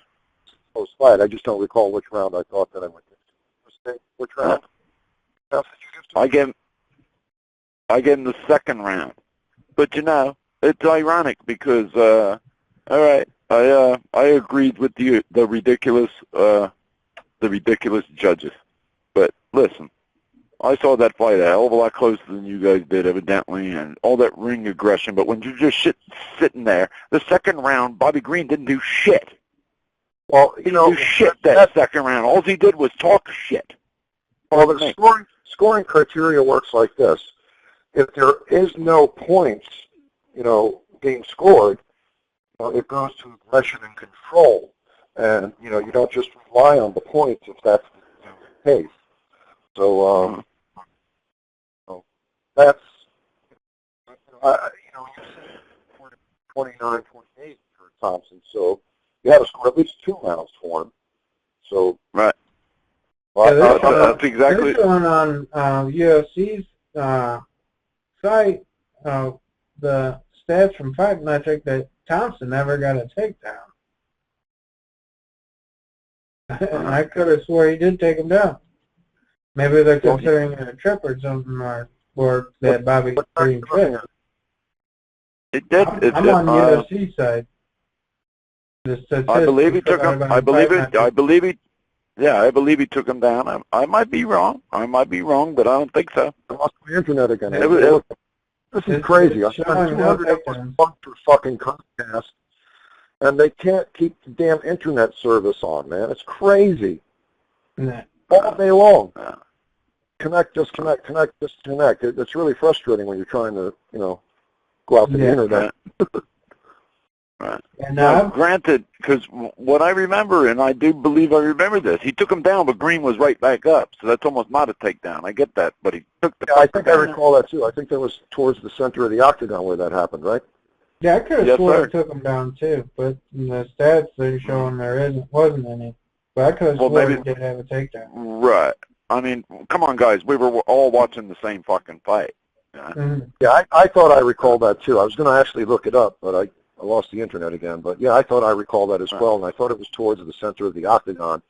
close fight. I just don't recall which round I thought that I would give. Which round? I gave him the second round. But it's ironic because all right, I agreed with the ridiculous judges. But listen, I saw that fight a hell of a lot closer than you guys did, evidently, and all that ring aggression. But when you're just sitting there, the second round, Bobby Green didn't do shit. Well, he didn't do shit that second round. All he did was talk shit. Well, the scoring criteria works like this. If there is no points, being scored, it goes to aggression and control. And, you don't just rely on the points if that's the case. So, that's, you said 29-28 for Thompson. So you had to score at least 2 rounds for him. So, right. Well, that's exactly. This one on UFC's site, the stats from Fight Metric that Thompson never got a takedown. And I could have swore he did take him down. Maybe they're considering it a trip or something, or that Bobby Green tripped. It did. I'm on UFC side. I believe he took him. I believe he took him down. I might be wrong. But I don't think so. I lost the internet again. This is crazy. I spent $200 for fucking Comcast, and they can't keep the damn internet service on, man. It's crazy. Nah. All day long. Connect, disconnect, connect, disconnect. It's really frustrating when you're trying to, go out to the internet. Right. And now, granted, because what I remember, and I do believe I remember this, he took him down, but Green was right back up, so that's almost not a takedown. I get that, but he took the. Yeah, I think I recall that too. I think that was towards the center of the octagon where that happened, right? Yeah, I could have sworn he took him down too, but in the stats they're showing wasn't any. But I could have sworn he did have a takedown. Right. I mean, come on, guys. We were all watching the same fucking fight. Yeah, I thought I recalled that too. I was going to actually look it up, but I lost the internet again. But yeah, I thought I recalled that as well, and I thought it was towards the center of the octagon,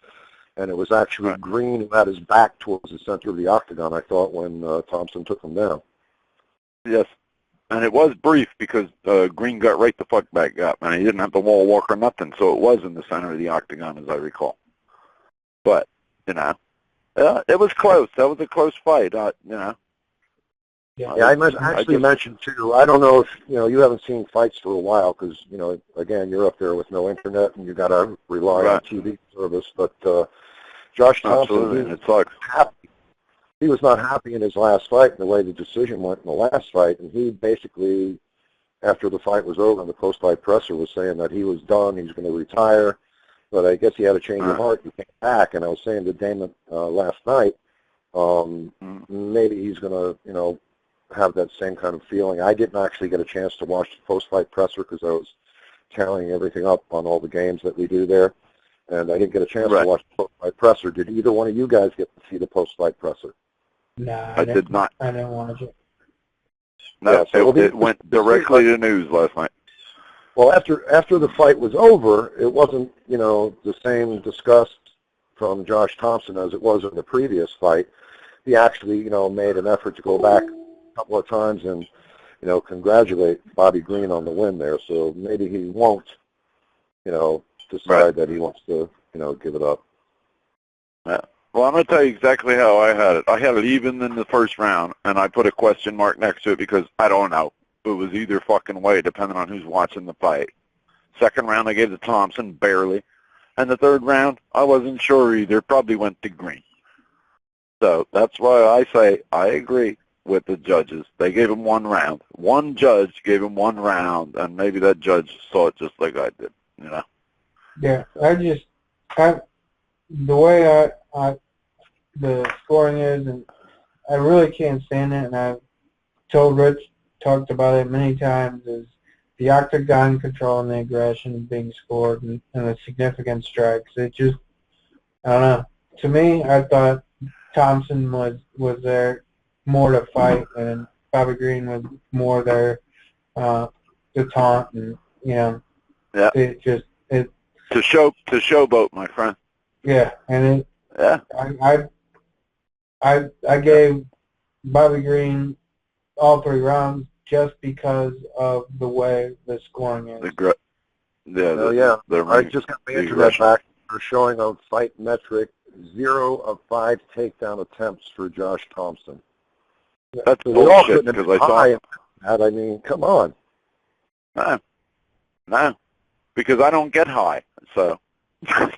and it was actually Green who had his back towards the center of the octagon, I thought, when Thompson took him down. Yes, and it was brief because Green got right the fuck back up, and he didn't have to wall walk or nothing, so it was in the center of the octagon, as I recall. But, it was close. That was a close fight, Yeah, I actually mentioned too. I don't know if you haven't seen fights for a while because again you're up there with no internet and you got to rely on TV service. But Josh Thompson, he was not happy in his last fight and the way the decision went in the last fight, and he basically, after the fight was over, and the post-fight presser was saying that he was done, he was going to retire, but I guess he had a change of heart. He came back, and I was saying to Damon last night, maybe he's going to, have that same kind of feeling. I didn't actually get a chance to watch the post-fight presser because I was tallying everything up on all the games that we do there, and I didn't get a chance to watch the post-fight presser. Did either one of you guys get to see the post-fight presser? No, I did not. I didn't watch it. No, yeah, so it went directly to the news last night. Well, after the fight was over, it wasn't, the same disgust from Josh Thompson as it was in the previous fight. He actually, made an effort to go back a couple of times and, congratulate Bobby Green on the win there. So maybe he won't, decide that he wants to, give it up. Yeah. Well, I'm going to tell you exactly how I had it. I had it even in the first round, and I put a question mark next to it because I don't know. It was either fucking way, depending on who's watching the fight. Second round, I gave to Thompson, barely. And the third round, I wasn't sure either. Probably went to Green. So that's why I say I agree with the judges. They gave him one round. One judge gave him one round, and maybe that judge saw it just like I did, Yeah, the way the scoring is, and I really can't stand it, and I've told Rich, talked about it many times, is the octagon control and the aggression being scored and the significant strikes. It just, I don't know. To me, I thought Thompson was there more to fight, and Bobby Green was more there to taunt, and it just to showboat, my friend. Yeah, and I gave Bobby Green all 3 rounds just because of the way the scoring is. I just got the internet back for showing a fight metric 0 of 5 takedown attempts for Josh Thompson. That's so bullshit because I saw that. I mean, come on. No, because I don't get high, so. I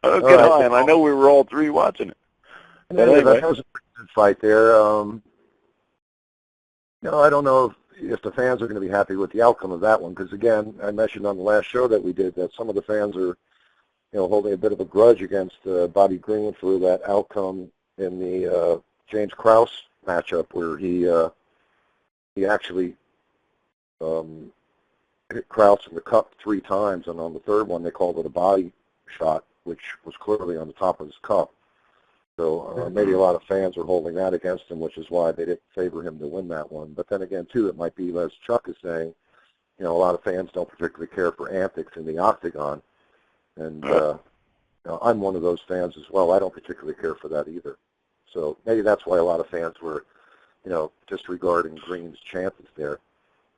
don't get high, and I know we were all 3 watching it. But anyway. That was a pretty good fight there. I don't know if the fans are going to be happy with the outcome of that one, because again, I mentioned on the last show that we did that some of the fans are, holding a bit of a grudge against Bobby Green for that outcome in the James Krause matchup, where he actually hit Krause in the cup 3 times, and on the third one they called it a body shot, which was clearly on the top of his cup. So maybe a lot of fans are holding that against him, which is why they didn't favor him to win that one. But then again, too, it might be, as Chuck is saying, a lot of fans don't particularly care for antics in the octagon. And I'm one of those fans as well. I don't particularly care for that either. So maybe that's why a lot of fans were, disregarding Green's chances there.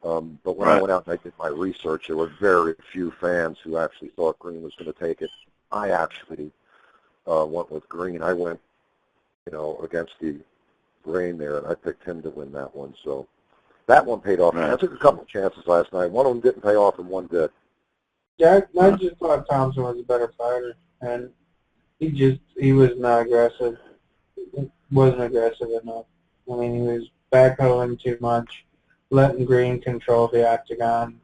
But when I went out and I did my research, there were very few fans who actually thought Green was going to take it. I actually went with Green. I went, against the grain there, and I picked him to win that one. So that one paid off. I took a couple of chances last night. One of them didn't pay off, and one did. Yeah, I just thought Thompson was a better fighter, and he was not aggressive. He wasn't aggressive enough. I mean, he was backpedaling too much, letting Green control the octagon.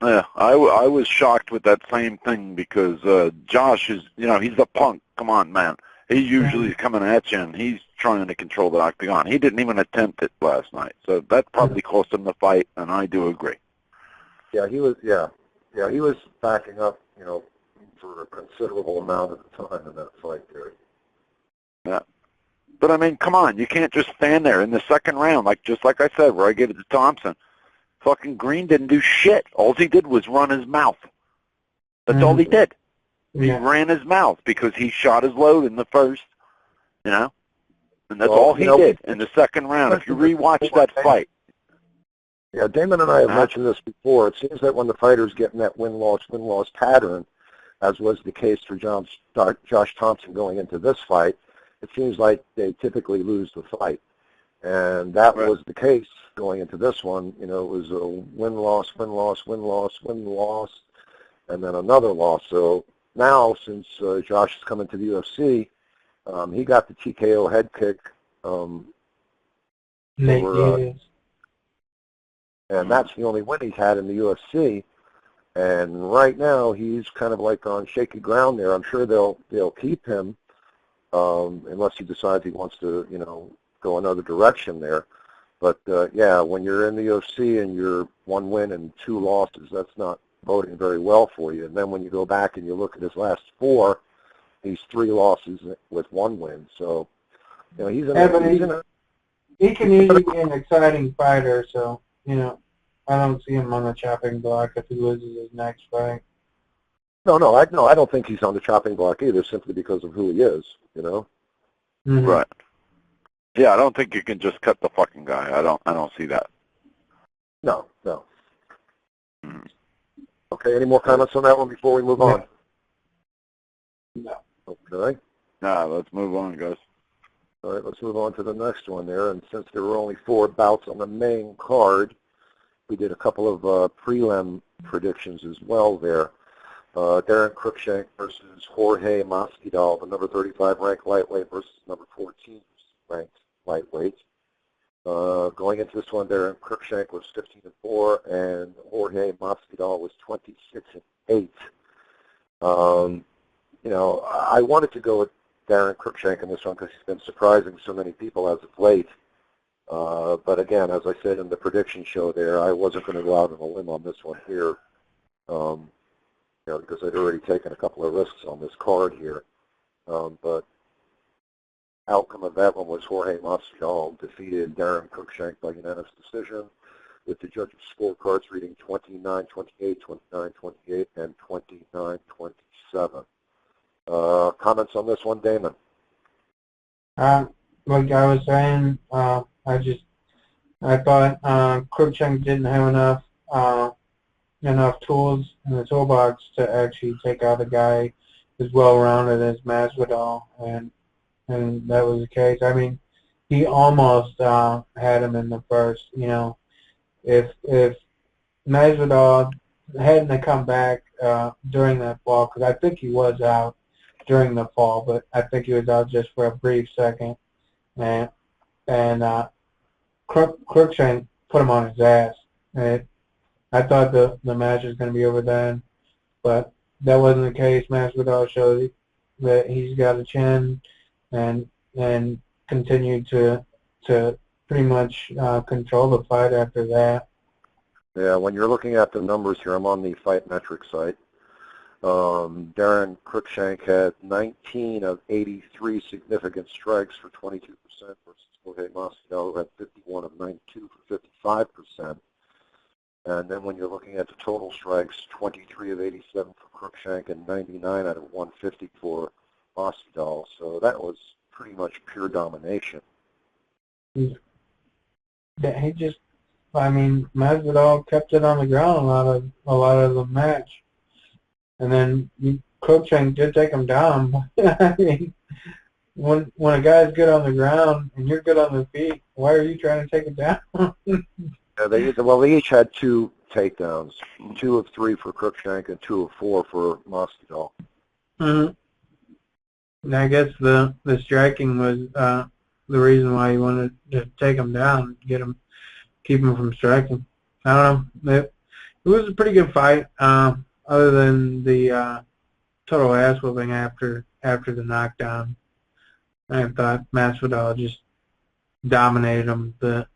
Yeah, I was shocked with that same thing because Josh is, he's a punk. Come on, man. He's usually coming at you, and he's trying to control the octagon. He didn't even attempt it last night, so that probably cost him the fight, and I do agree. Yeah, he was. Yeah, he was backing up, for a considerable amount of the time in that fight there. Yeah. But, I mean, come on. You can't just stand there in the second round, just like I said, where I gave it to Thompson. Fucking Green didn't do shit. All he did was run his mouth. That's all he did. He ran his mouth because he shot his load in the first, and that's all he did in the second round. If you rewatch that fight. Yeah, Damon and I have mentioned this before. It seems that when the fighters get in that win-loss pattern, as was the case for Josh Thompson going into this fight, it seems like they typically lose the fight. And that was the case going into this one. It was a win-loss, win-loss, win-loss, win-loss, and then another loss. So now, since Josh has come into the UFC, he got the TKO head kick Diaz. And that's the only win he's had in the UFC. And right now, he's kind of like on shaky ground there. I'm sure they'll keep him unless he decides he wants to, go another direction there. But yeah, when you're in the UFC and you're 1 win and 2 losses, that's not boding very well for you. And then when you go back and you look at his last 4, he's 3 losses with 1 win. So, he's in a he can usually be an exciting fighter. So, I don't see him on the chopping block if he loses his next fight. No, I don't think he's on the chopping block either, simply because of who he is, Mm-hmm. Right. Yeah, I don't think you can just cut the fucking guy. I don't see that. No. Mm-hmm. Okay, any more comments on that one before we move on? No. Okay. Let's move on, guys. All right, let's move on to the next one there. And since there were only 4 bouts on the main card, we did a couple of prelim predictions as well there. Darren Cruikshank versus Jorge Masvidal, the number 35 ranked lightweight versus number 14 ranked lightweight. Going into this one, Darren Cruikshank was 15-4, and Jorge Masvidal was 26-8. I wanted to go with Darren Cruikshank in this one because he's been surprising so many people as of late. But again, as I said in the prediction show there, I wasn't going to go out on a limb on this one here, because I'd already taken a couple of risks on this card here. But outcome of that one was Jorge Masvidal defeated Darren Cruikshank by unanimous decision, with the judges' scorecards reading 29-28, 29-28, and 29-27. Comments on this one, Damon? Like I was saying, I thought Cruikshank didn't have enough tools in the toolbox to actually take out a guy as well-rounded as Masvidal, and that was the case. I mean, he almost had him in the first. If Masvidal hadn't come back during that fall, because I think he was out during the fall, but I think he was out just for a brief second, and Cruikshank put him on his ass. And I thought the match was going to be over then, but that wasn't the case. Masvidal showed that he's got a chin and continued to pretty much control the fight after that. Yeah, when you're looking at the numbers here, I'm on the Fight Metrics site. Darren Cruikshank had 19 of 83 significant strikes for 22% versus Jorge Masvidal, who had 51 of 92 for 55%. And then when you're looking at the total strikes, 23 of 87 for Cruikshank and 99 out of 150 for Masvidal. So that was pretty much pure domination. Masvidal kept it on the ground a lot of the match. And then Cruikshank did take him down. I mean, when a guy's good on the ground and you're good on the feet, why are you trying to take him down? Yeah, they each had 2 takedowns, 2 of 3 for Cruikshank and 2 of 4 for Masvidal. Mm-hmm. And I guess the striking was the reason why he wanted to take him down, keep him from striking. I don't know. It was a pretty good fight. Other than the total ass whooping after the knockdown, I thought Masvidal just dominated him the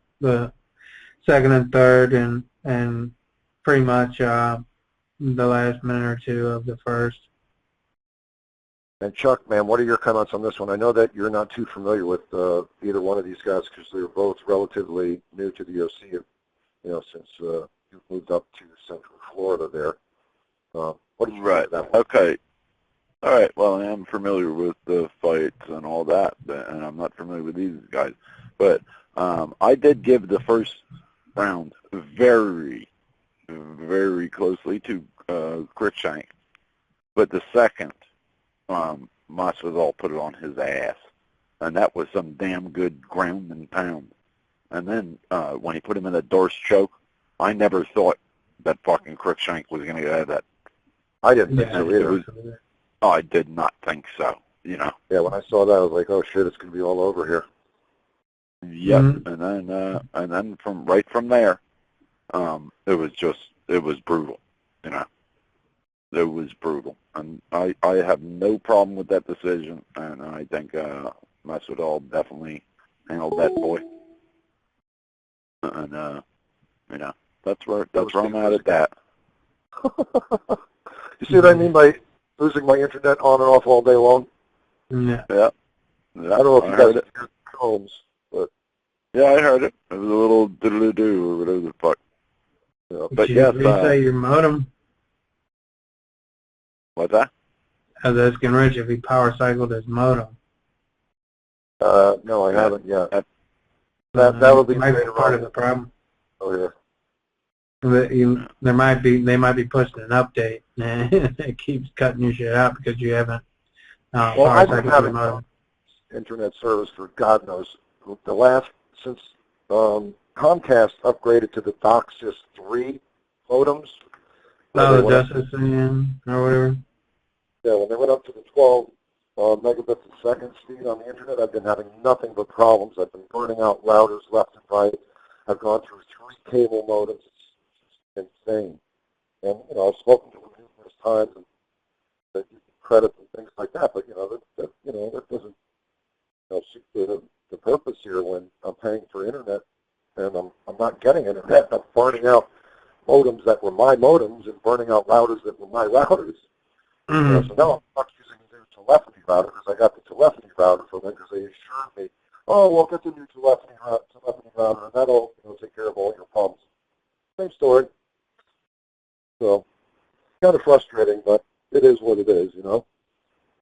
second and third and pretty much the last minute or 2 of the first. And Chuck, man, what are your comments on this one? I know that you're not too familiar with either one of these guys because they're both relatively new to the UFC, since you've moved up to Central Florida there. What do you think of that one? Okay. All right. Well, I am familiar with the fights and all that, and I'm not familiar with these guys. But I did give the first round very, very closely to Cruikshank, but the second, Masvidal put it on his ass, and that was some damn good ground and pound. And then when he put him in the Dorse choke, I never thought that fucking Cruikshank was going to get out of that. I didn't think so either. I did not think so, Yeah, when I saw that, I was like, oh shit, it's going to be all over here. Yep, mm-hmm. And then from there, it was brutal, it was brutal. And I have no problem with that decision, and I think Masvidal definitely handled that boy. And you know, that's where I'm at that. You see what I mean by losing my internet on and off all day long? Yeah. Yeah. I don't know if you guys heard Combs, but yeah, I heard it. It was a little doodle-doo or whatever the fuck. Yeah, but Did yes. you reset your modem? What's that? I was asking Rich if he power cycled his modem. no, I haven't yet. That would be part of the problem. Oh yeah. They might be pushing an update and it keeps cutting your shit out because you haven't Well, I've been power having cycled internet service for God knows since Comcast upgraded to the DOCSIS 3 modems. Oh, Justice or whatever. Yeah, when they went up to the 12 megabits a second speed on the internet, I've been having nothing but problems. I've been burning out routers left and right. I've gone through 3 cable modems. It's insane. And, you know, I've spoken to them numerous times and they give me credit and things like that, but, that doesn't suit the purpose here when I'm paying for internet and I'm not getting internet. I'm burning out modems that were my modems and burning out routers that were my routers. Mm-hmm. So now I'm stuck using the new telephony router because I got the telephony router from them because they assured me, oh, well, get the new telephony router and that'll take care of all your problems. Same story. So kind of frustrating, but it is what it is, you know.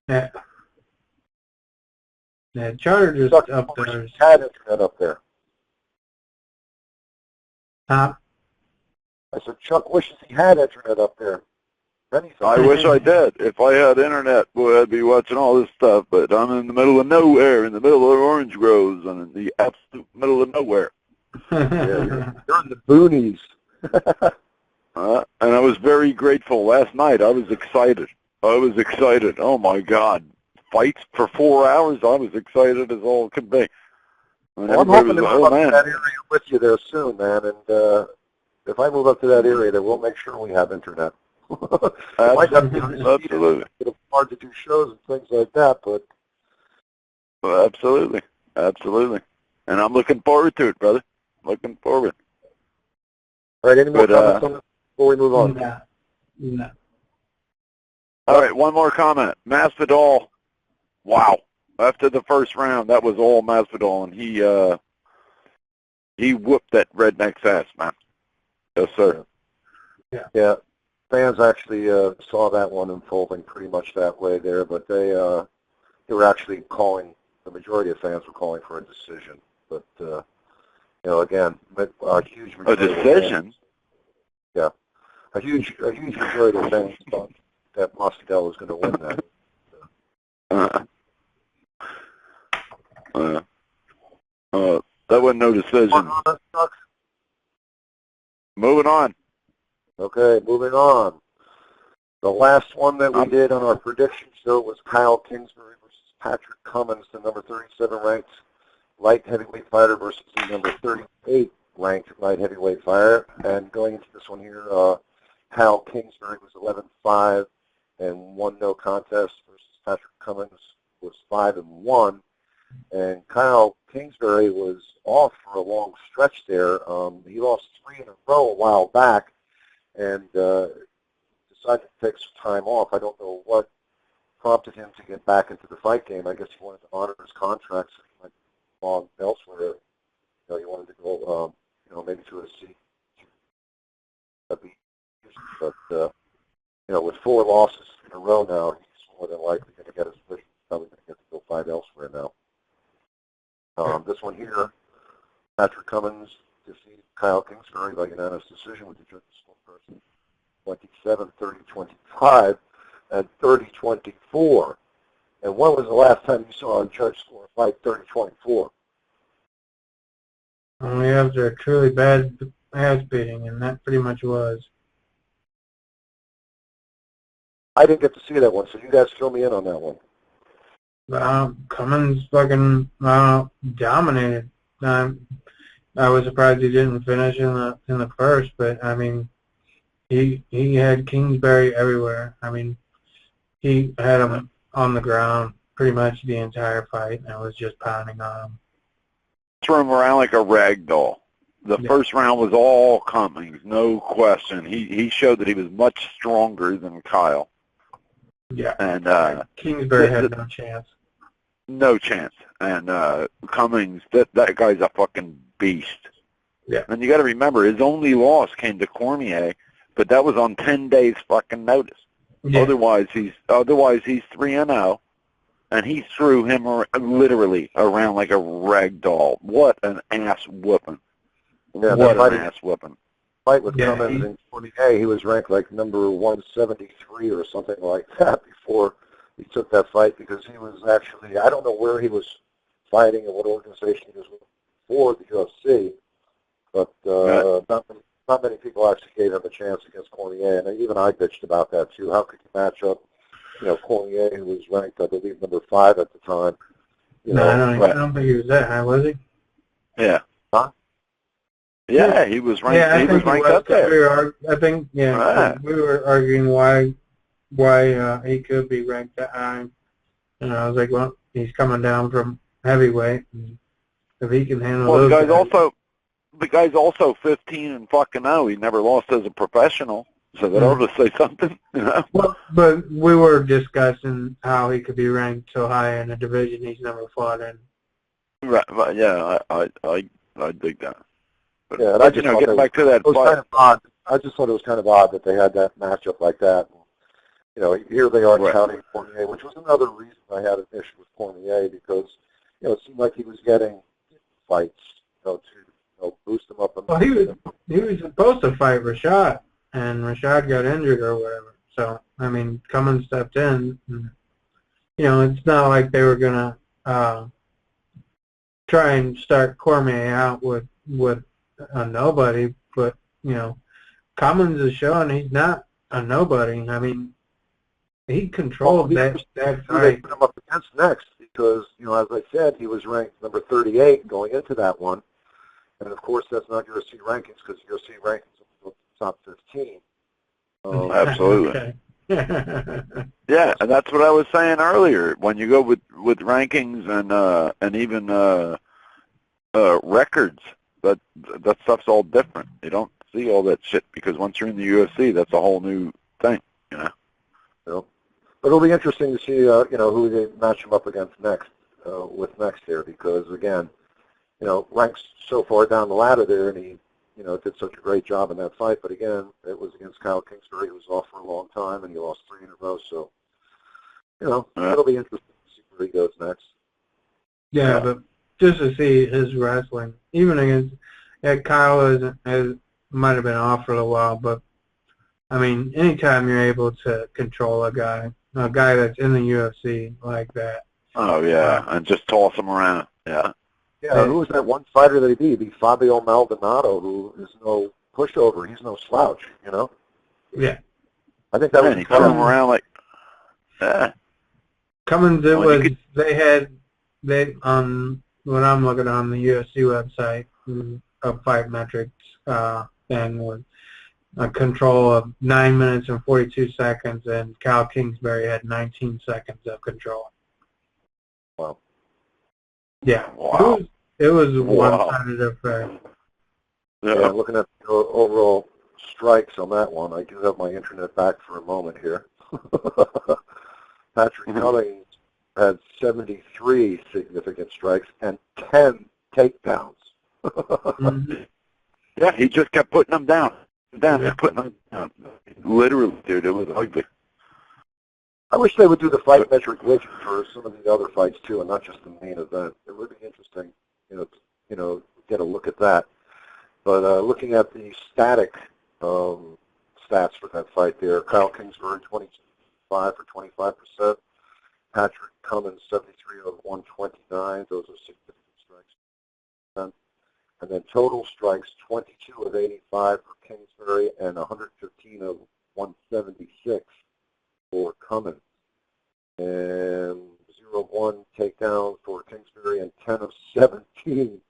Yeah. Yeah, Charter just up there. Had internet up there. Huh? I said, Chuck wishes he had internet up there. I wish I did. If I had internet, boy, I'd be watching all this stuff. But I'm in the middle of nowhere, in the middle of orange groves, and in the absolute middle of nowhere. Yeah, you're in the boonies. And I was very grateful. Last night, I was excited. Oh, my God. Fights for 4 hours, I was excited as all could be. Well, I'm hoping to move up to that area with you there soon, man. And if I move up to that area, then we'll make sure we have internet. Absolutely. It's hard to do shows and things like that, but... Well, absolutely. And I'm looking forward to it, brother. Looking forward. All right, any more comments on this before we move on? No. All right, one more comment. Masvidal, wow. After the first round, that was all Masvidal, and he whooped that redneck's ass, man. Yes, sir. Yeah. Fans actually saw that one unfolding pretty much that way there, but they were actually calling, the majority of fans were calling for a decision. But, again, a huge majority. A decision? Yeah. A huge majority of fans thought that Masvidal was going to win that. That wasn't no decision. Moving on. Okay, moving on. The last one that we did on our prediction show was Kyle Kingsbury versus Patrick Cummins, the number 37 ranked light heavyweight fighter versus the number 38 ranked light heavyweight fighter. And going into this one here, Kyle Kingsbury was 11-5 and 1 no contest versus Patrick Cummins was 5-1. And Kyle Kingsbury was off for a long stretch there. He lost 3 in a row a while back and decided to take some time off. I don't know what prompted him to get back into the fight game. I guess he wanted to honor his contract, so he went on elsewhere. He wanted to go, maybe to a seat. But, with 4 losses in a row now, he's more than likely going to get his wish. He's probably going to get to go fight elsewhere now. This one here, Patrick Cummins defeated Kyle Kingsbury by unanimous decision with the judges person 27, 30, 25, and 30, 24. And when was the last time you saw a judge score a fight 30, 24? Only after a truly bad ass beating, and that pretty much was. I didn't get to see that one, so you guys fill me in on that one. Cummins fucking dominated. I was surprised he didn't finish in the first, but I mean, he had Kingsbury everywhere. I mean, he had him on the ground pretty much the entire fight and was just pounding on him. Threw him around like a rag doll. The first round was all Cummings, no question. He showed that he was much stronger than Kyle. Yeah. And Kingsbury had no chance. No chance. And Cummings, that guy's a fucking beast. Yeah. And you got to remember, his only loss came to Cormier, but that was on 10 days fucking notice. Yeah. Otherwise he's 3-0, and he threw him literally around like a rag doll. What an ass whooping! Yeah, what an ass whooping! Fight with Cummins in Cormier, he was ranked like number 173 or something like that before he took that fight, because he was actually, I don't know where he was fighting and what organization he was with for the UFC, but not many people actually gave him a chance against Cormier, and even I bitched about that too. How could you match up, Cormier, who was ranked, I believe, number 5 at the time? I don't think he was that high, was he? Yeah. Huh? Yeah, he was ranked. Yeah, he was ranked up there. We were arguing why he could be ranked that high, and I was like, well, he's coming down from heavyweight, and if he can handle those guys. The guy's also 15-0. He never lost as a professional, so that ought to say something, Well, but we were discussing how he could be ranked so high in a division he's never fought in. Right. But yeah, I dig that. But, yeah, and I just getting back to that fight. Kind of odd. I just thought it was kind of odd that they had that matchup like that. Here they are counting Cormier, which was another reason I had an issue with Cormier, because it seemed like he was getting fights, to boost him up. Well, he was supposed to fight Rashad, and Rashad got injured or whatever. So I mean, Cummins stepped in. And, it's not like they were gonna try and start Cormier out with a nobody, but Cummins is showing he's not a nobody. I mean, he controlled that fight. They put him up against next, because as I said, he was ranked number 38 going into that one, and of course that's not UFC rankings, because UFC rankings are the top 15. Absolutely. Yeah, and that's what I was saying earlier. When you go with rankings and even records, that stuff's all different. You don't see all that shit, because once you're in the UFC, that's a whole new thing, But it'll be interesting to see, who they match him up against next, with next here, because again, ranks so far down the ladder there, and he, did such a great job in that fight. But again, it was against Kyle Kingsbury, who was off for a long time, and he lost 3 in a row. So, it'll be interesting to see where he goes next. Yeah, but just to see his wrestling, even against Kyle, might have been off for a while, but I mean, anytime you're able to control a guy that's in the UFC like that. Oh yeah, and just toss him around. Yeah. Yeah, who was that one fighter that he beat? He beat Fabio Maldonado, who is no pushover. He's no slouch, Yeah. I think that was he threw him around like. Cummins, they on when I'm looking on the UFC website, a fight metrics thing with a control of 9 minutes and 42 seconds, and Kyle Kingsbury had 19 seconds of control. Wow. Yeah. Wow. It was a one-sided affair. Yeah, looking at the overall strikes on that one, I do have my internet back for a moment here. Patrick Cummings had 73 significant strikes and 10 takedowns. Yeah, he just kept putting them down. Putting them down. Literally, dude, it was ugly. I wish they would do the fight metric widget for some of the other fights too, and not just the main event. It would be interesting, get a look at that. But looking at the static stats for that fight there, Kyle Kingsbury 22-5 for 25%, Patrick Cummins 73 of 129. Those are significant strikes. And then total strikes 22 of 85 for Kingsbury and 115 of 176 for Cummins. And 0 of 1 takedown for Kingsbury and 10 of 17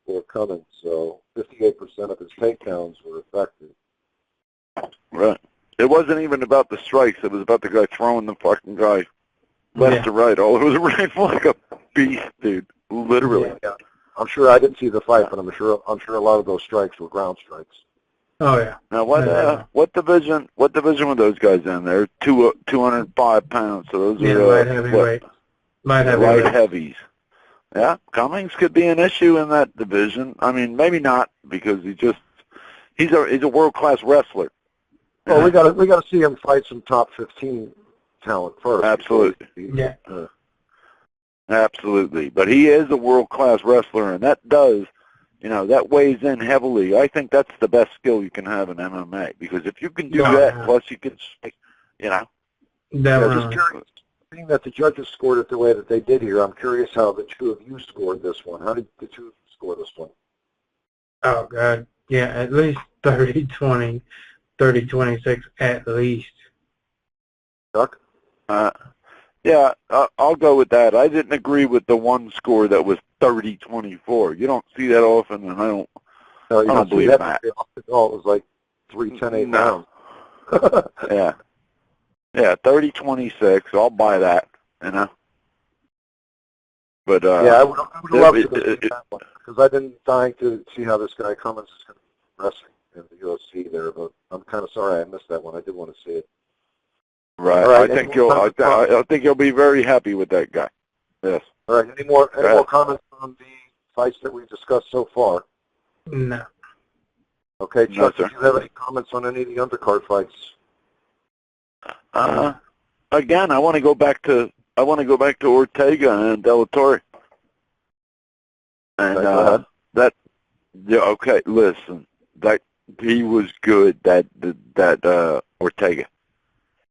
for Cummins. So 58% of his takedowns were effective. Right. It wasn't even about the strikes. It was about the guy throwing the fucking guy left to right all over the ring like a beast, dude. Literally. Yeah. I'm sure I didn't see the fight, but I'm sure a lot of those strikes were ground strikes. Oh yeah. Now what division were those guys in? They're 205 pounds, so those are light heavyweight. Light heavies. Yeah, Cummings could be an issue in that division. I mean, maybe not because he's a world class wrestler. Well, we got to see him fight some top 15 talent first. Absolutely. Yeah. Absolutely. But he is a world class wrestler, and that does, that weighs in heavily. I think that's the best skill you can have in MMA because if you can do that, plus you can, just curious. Being that the judges scored it the way that they did here, I'm curious how the two of you scored this one. How did the two of you score this one? Oh, God. Yeah, at least 30-20, 30-26 at least. Chuck? Yeah, I'll go with that. I didn't agree with the one score that was 30-24. You don't see that often, and I don't believe that. Oh, it was like 3-10-8 rounds. Yeah. Yeah, 30-26. I'll buy that, But yeah, I would love to see that one because I've been dying to see how this guy Cummins is going to be progressing in the UFC there. But I'm kind of sorry I missed that one. I did want to see it. Right. Right. I think you'll be very happy with that guy. Yes. All right. Any more comments on the fights that we've discussed so far? No. Okay, Chuck. Do you have any comments on any of the undercard fights? Again, I want to go back to Ortega and De La Torre. And listen, that he was good. That Ortega.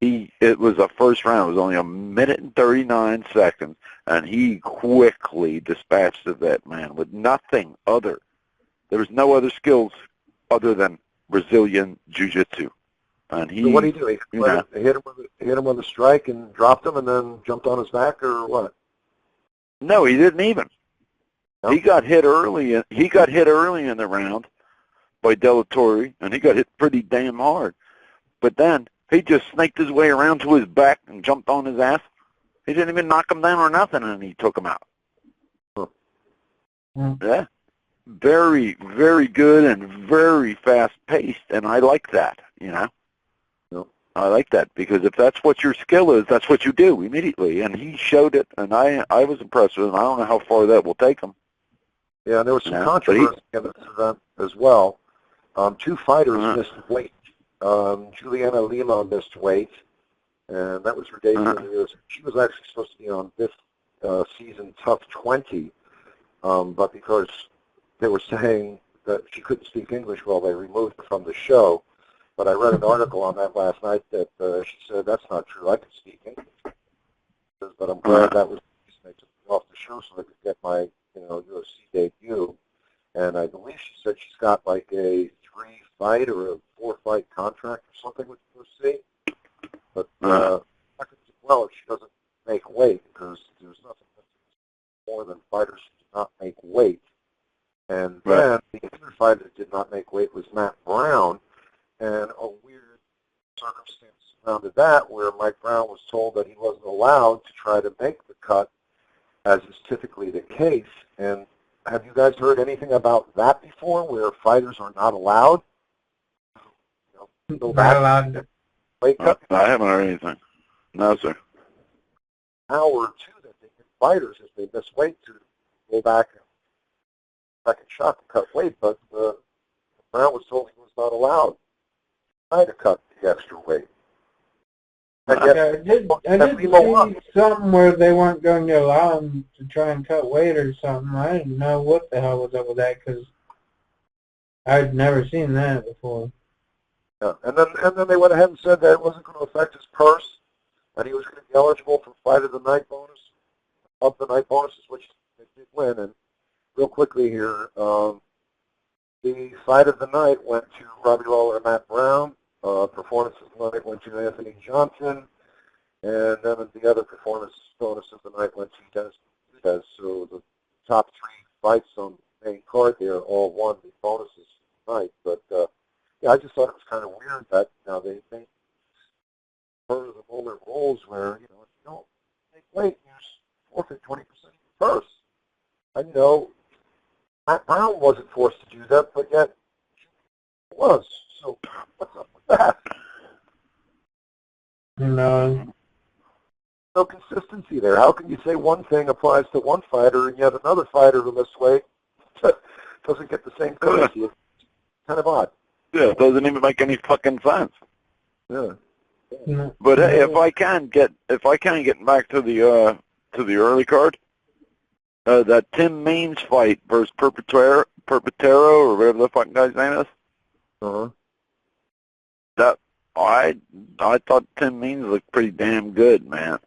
It was a first round. It was only 1 minute and 39 seconds, and he quickly dispatched of that man with nothing other. There was no other skills other than Brazilian jiu-jitsu. And so what did he do? He hit him with a strike and dropped him, and then jumped on his back, or what? No, he didn't even. No? He got hit early in the round by De La Torre, and he got hit pretty damn hard. But then he just snaked his way around to his back and jumped on his ass. He didn't even knock him down or nothing, and he took him out. Huh. Yeah. Very, very good and very fast-paced, and I like that, I like that because if that's what your skill is, that's what you do immediately. And he showed it, and I was impressed with him. I don't know how far that will take him. Yeah, and there was some controversy in this event as well. Two fighters missed weight. Juliana Lima missed weight, and that was her debut. She was actually supposed to be on this season Tough 20, but because they were saying that she couldn't speak English well, they removed her from the show. But I read an article on that last night that she said, that's not true. I can speak English. But I'm glad that was the reason they took me off the show so I could get my UFC debut. And I believe she said she's got like a 3-fight or a 4-fight contract or something with UFC. But I could do well if she doesn't make weight because there's nothing more than fighters who do not make weight. And then the other fighter that did not make weight was Matt Brown. And a weird circumstance surrounded that where Mike Brown was told that he wasn't allowed to try to make the cut, as is typically the case. And have you guys heard anything about that before, where fighters are not allowed? Not allowed to weight cut? I haven't heard anything. No, sir. Hour or two that they give fighters if they miss weight to go back and second shot to cut weight, but Brown was told he was not allowed to cut the extra weight. I did see something where they weren't going to allow him to try and cut weight or something. I didn't know what the hell was up with that because I'd never seen that before. Yeah, and then they went ahead and said that it wasn't going to affect his purse, and he was going to be eligible for Fight of the Night bonus. Of the night bonuses, which they did win. And real quickly here, the Fight of the Night went to Robbie Lawler and Matt Brown. Performance of the night went to Anthony Johnson, and then the other performance bonus of the night went to Dennis Diaz. So the top 3 fights on the main card there all won the bonuses tonight. But yeah, I just thought it was kind of weird that they forfeit 20% of the purse. And, you know, Brown wasn't forced to do that, but yet he was. So what's up with that? No. No consistency there. How can you say one thing applies to one fighter and yet another fighter in this way doesn't get the same courtesy? It's kind of odd. Yeah, it doesn't even make any fucking sense. Yeah. No. But hey, if I can get back to the early card, that Tim Means fight versus Perpetero or whatever the fucking guy's name is. Uh-huh. That I thought Tim Means looked pretty damn good, man.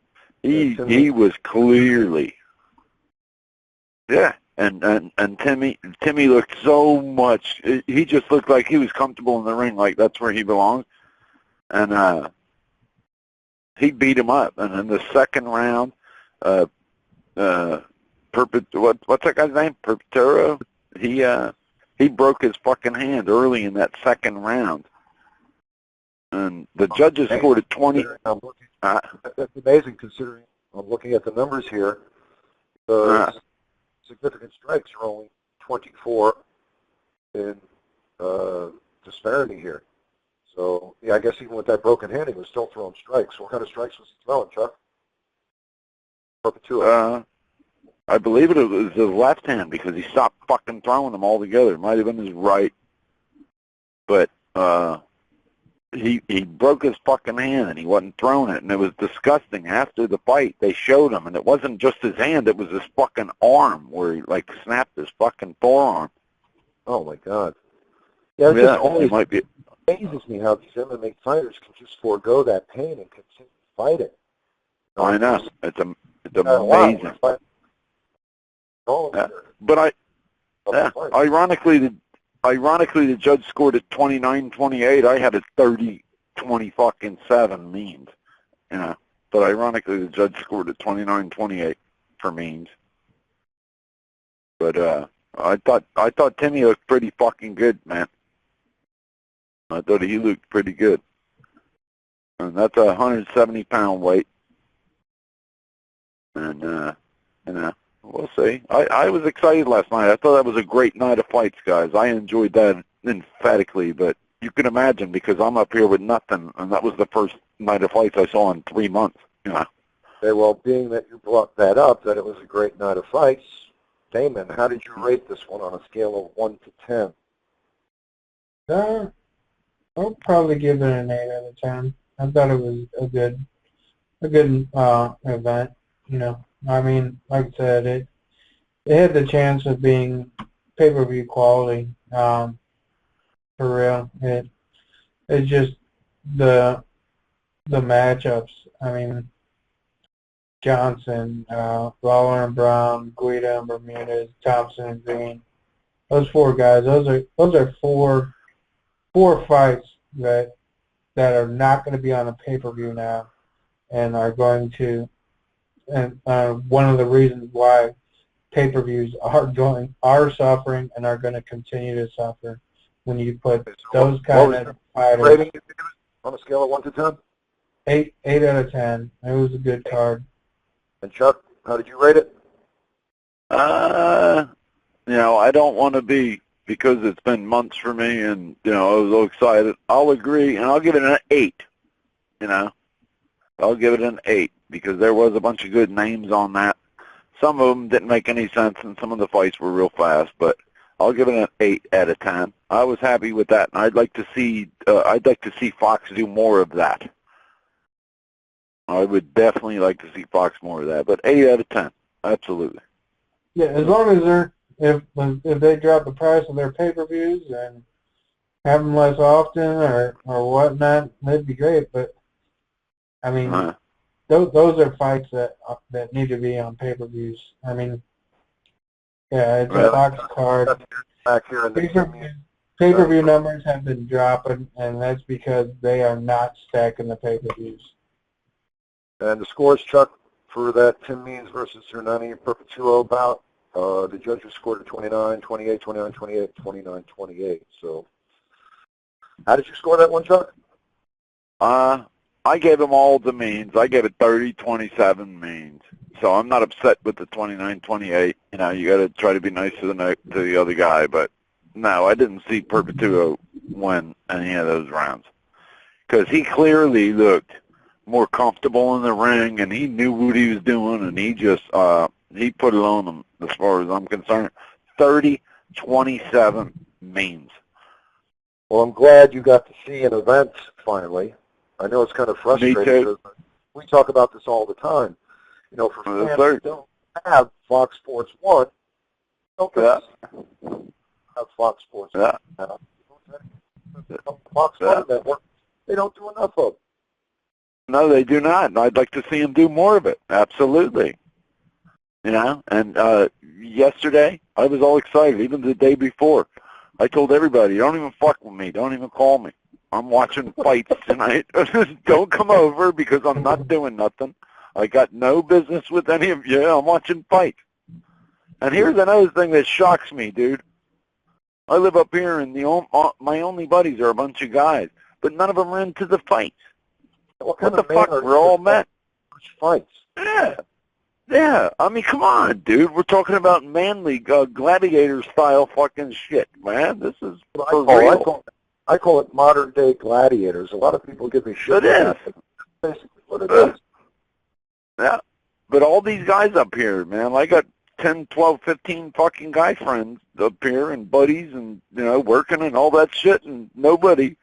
He was clearly, yeah, and Timmy looked so much. He just looked like he was comfortable in the ring, like that's where he belonged, and he beat him up. And in the second round, what's that guy's name? Perpetero. He broke his fucking hand early in that second round. And the judges scored at 20. That's amazing considering I'm looking at the numbers here. The significant strikes are only 24 in disparity here. So, yeah, I guess even with that broken hand, he was still throwing strikes. What kind of strikes was he throwing, Chuck? Perpetua. I believe it was his left hand because he stopped fucking throwing them altogether. It might have been his right. But he broke his fucking hand and he wasn't throwing it, and it was disgusting. After the fight, they showed him, and it wasn't just his hand; it was his fucking arm where he like snapped his fucking forearm. Oh my God! Yeah, it just always might be. Amazes me how these MMA fighters can just forego that pain and continue fighting. I know it's amazing. But ironically, the judge scored at 29-28. I had a 30-20 fucking 7 Means, you know. But ironically, the judge scored at 29-28 for Means. But I thought Timmy looked pretty fucking good, man. I thought he looked pretty good, and that's a 170-pound weight. And you know, we'll see. I was excited last night. I thought that was a great night of fights, guys. I enjoyed that emphatically, but you can imagine because I'm up here with nothing, and that was the first night of fights I saw in 3 months, you know. Okay, well, being that you brought that up, that it was a great night of fights, Damon, how did you rate this one on a scale of 1 to 10? I'll probably give it an 8 out of 10. I thought it was a good event. You know, I mean, like I said, it had the chance of being pay-per-view quality. For real, it's just the matchups. I mean, Johnson, Lawler and Brown, Guida and Bermudez, Thompson and Green. Those 4 guys. Those are four fights that are not going to be on a pay-per-view now, and are going to. And one of the reasons why pay-per-views are suffering and are going to continue to suffer when you put those kind of fighters. Rating on a scale of 1 to 10? 8 out of 10. It was a good card. And Chuck, how did you rate it? You know, I don't want to be, because it's been months for me, and you know, I was so excited. I'll agree, and I'll give it an 8. You know, I'll give it an 8 because there was a bunch of good names on that. Some of them didn't make any sense, and some of the fights were real fast. But I'll give it an 8 out of 10. I was happy with that, and I'd like to see Fox do more of that. I would definitely like to see Fox more of that. But 8 out of 10, absolutely. Yeah, as long as if they drop the price of their pay-per-views and have them less often or whatnot, that'd be great. But I mean, those are fights that need to be on pay-per-views. I mean, yeah, it's a Fox card. Back here in Pay-per-view numbers have been dropping, and that's because they are not stacking the pay-per-views. And the scores, Chuck, for that Tim Means versus Hernani Perpetuo bout, the judges scored at 29-28, 29-28, 29-28. So how did you score that one, Chuck? I gave them all the Means. I gave it 30-27 Means. So I'm not upset with the 29-28. You know, you got to try to be nice to the other guy, but no, I didn't see Perpetuo win any of those rounds because he clearly looked more comfortable in the ring, and he knew what he was doing, and he just he put it on them as far as I'm concerned. 30-27 means. Well, I'm glad you got to see an event finally. I know it's kind of frustrating Me too. because we talk about this all the time. You know, for fans who don't have Fox Sports 1, don't get to have Fox Sports 1. Fox 1 Network, they don't do enough of it. No, they do not, and I'd like to see them do more of it. Absolutely. You know, and yesterday I was all excited, even the day before. I told everybody, don't even fuck with me. Don't even call me. I'm watching fights tonight. Don't come over because I'm not doing nothing. I got no business with any of you. I'm watching fights. And here's another thing that shocks me, dude. I live up here, and my only buddies are a bunch of guys, but none of them are into the fights. What the fuck? We're all men. Fights. Yeah. Yeah. I mean, come on, dude. We're talking about manly gladiator-style fucking shit, man. This is for real. I call it modern-day gladiators. A lot of people give me shit. It is. That's basically what it is. Yeah. But all these guys up here, man, I got 10, 12, 15 fucking guy friends up here and buddies and, you know, working and all that shit, and nobody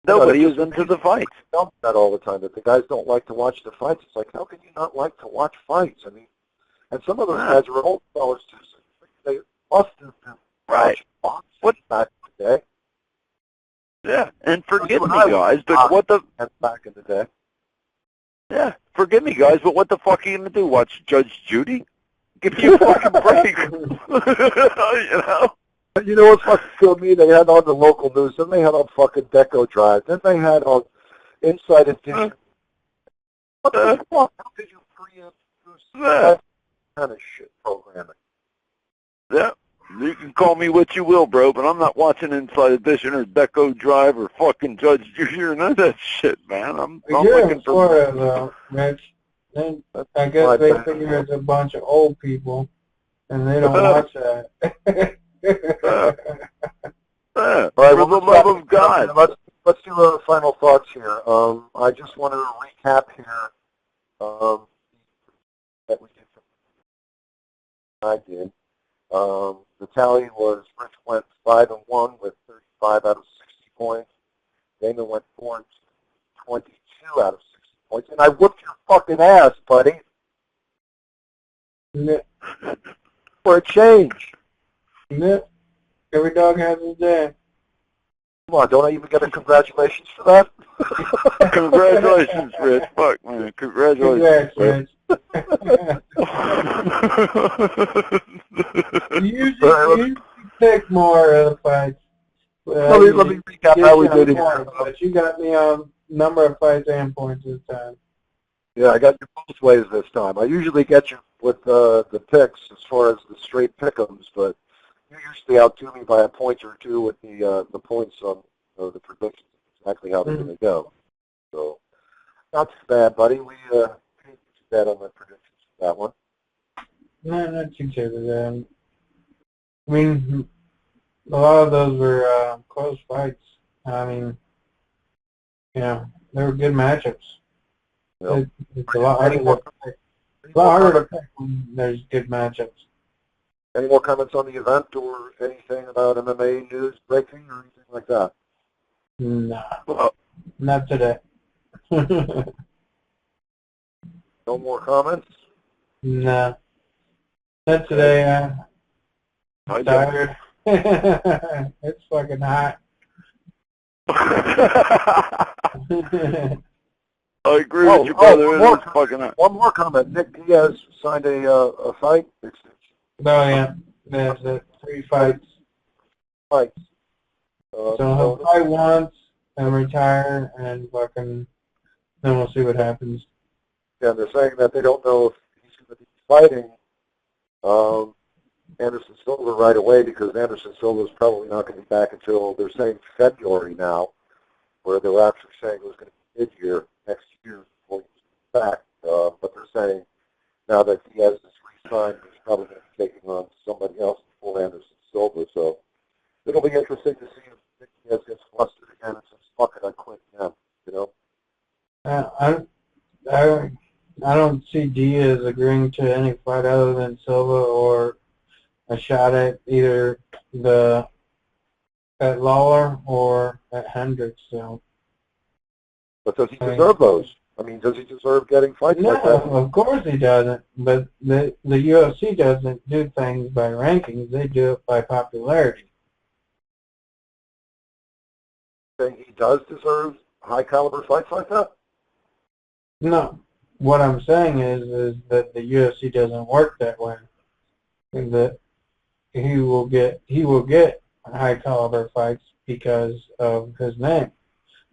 is into the fights. I tell that all the time, that the guys don't like to watch the fights. It's like, how can you not like to watch fights? I mean, and some of those guys are old fellas, too, so they must have been watching boxing back in the day. Yeah, and forgive me, guys, but what the... Back in the day. Yeah, forgive me, guys, but what the fuck are you going to do? Watch Judge Judy? Give me a fucking break. You know? You know what fucking killed me? They had on the local news, then they had on fucking Deco Drive, then they had on Inside Edition. What the fuck? How could you preempt that kind of shit programming? Yeah. You can call me what you will, bro, but I'm not watching Inside Edition or Deco Drive or fucking Judge Judy or none of that shit, man. I'm looking for Florida, though, Rich. Then I guess they figure it's a bunch of old people, and they don't watch that. All right, for the love of God. Let's do our final thoughts here. I just wanted to recap here that we did. I did. The tally was Rich went 5-1 with 35 out of 60 points. Damon went 4-22 out of 60 points, and I whooped your fucking ass, buddy. Yeah. For a change. Yeah. Every dog has his day. Come on, don't I even get a congratulations for that? Congratulations, Rich. Fuck, man. Congratulations. Congrats, Rich. You usually pick more of the fights. Let me recap how we did it. But you got me on number of fights and points this time. Yeah, I got you both ways this time. I usually get you with the picks as far as the straight pick'ems, but you usually outdo me by a point or two with the points on the predictions, exactly how they're going to go. So, not too bad, buddy. We didn't do bad on the predictions for that one. No, not too bad. I mean, a lot of those were close fights. I mean, you know, they were good matchups. Yep. It's a lot harder to pick when there's good matchups. Any more comments on the event or anything about MMA news breaking or anything like that? No, not today. No more comments? No. Not today. I'm tired. It's fucking hot. I agree with you, brother. It's fucking hot. One more comment. Nick Diaz signed a fight extension. Oh, yeah. There's 3 fights. So he'll fight once and retire, and fucking then we'll see what happens. Yeah, they're saying that they don't know if he's going to be fighting Anderson Silva right away because Anderson Silva is probably not going to be back until, they're saying February now, where they're actually saying it was going to be mid-year next year before he's back. But they're saying now that Diaz is re-signed, he's probably going to be taking on somebody else before Anderson Silva. So it'll be interesting to see if Diaz gets flustered again and says, "Fuck it, I quit now." You know. I don't see Diaz agreeing to any fight other than Silva or a shot at either at Lawler or at Hendricks. So. But does he deserve those? I mean, does he deserve getting fights like that? No, of course he doesn't. But the UFC doesn't do things by rankings. They do it by popularity. Think he does deserve high caliber fights like that? No. What I'm saying is that the UFC doesn't work that way. And that he will get high caliber fights because of his name.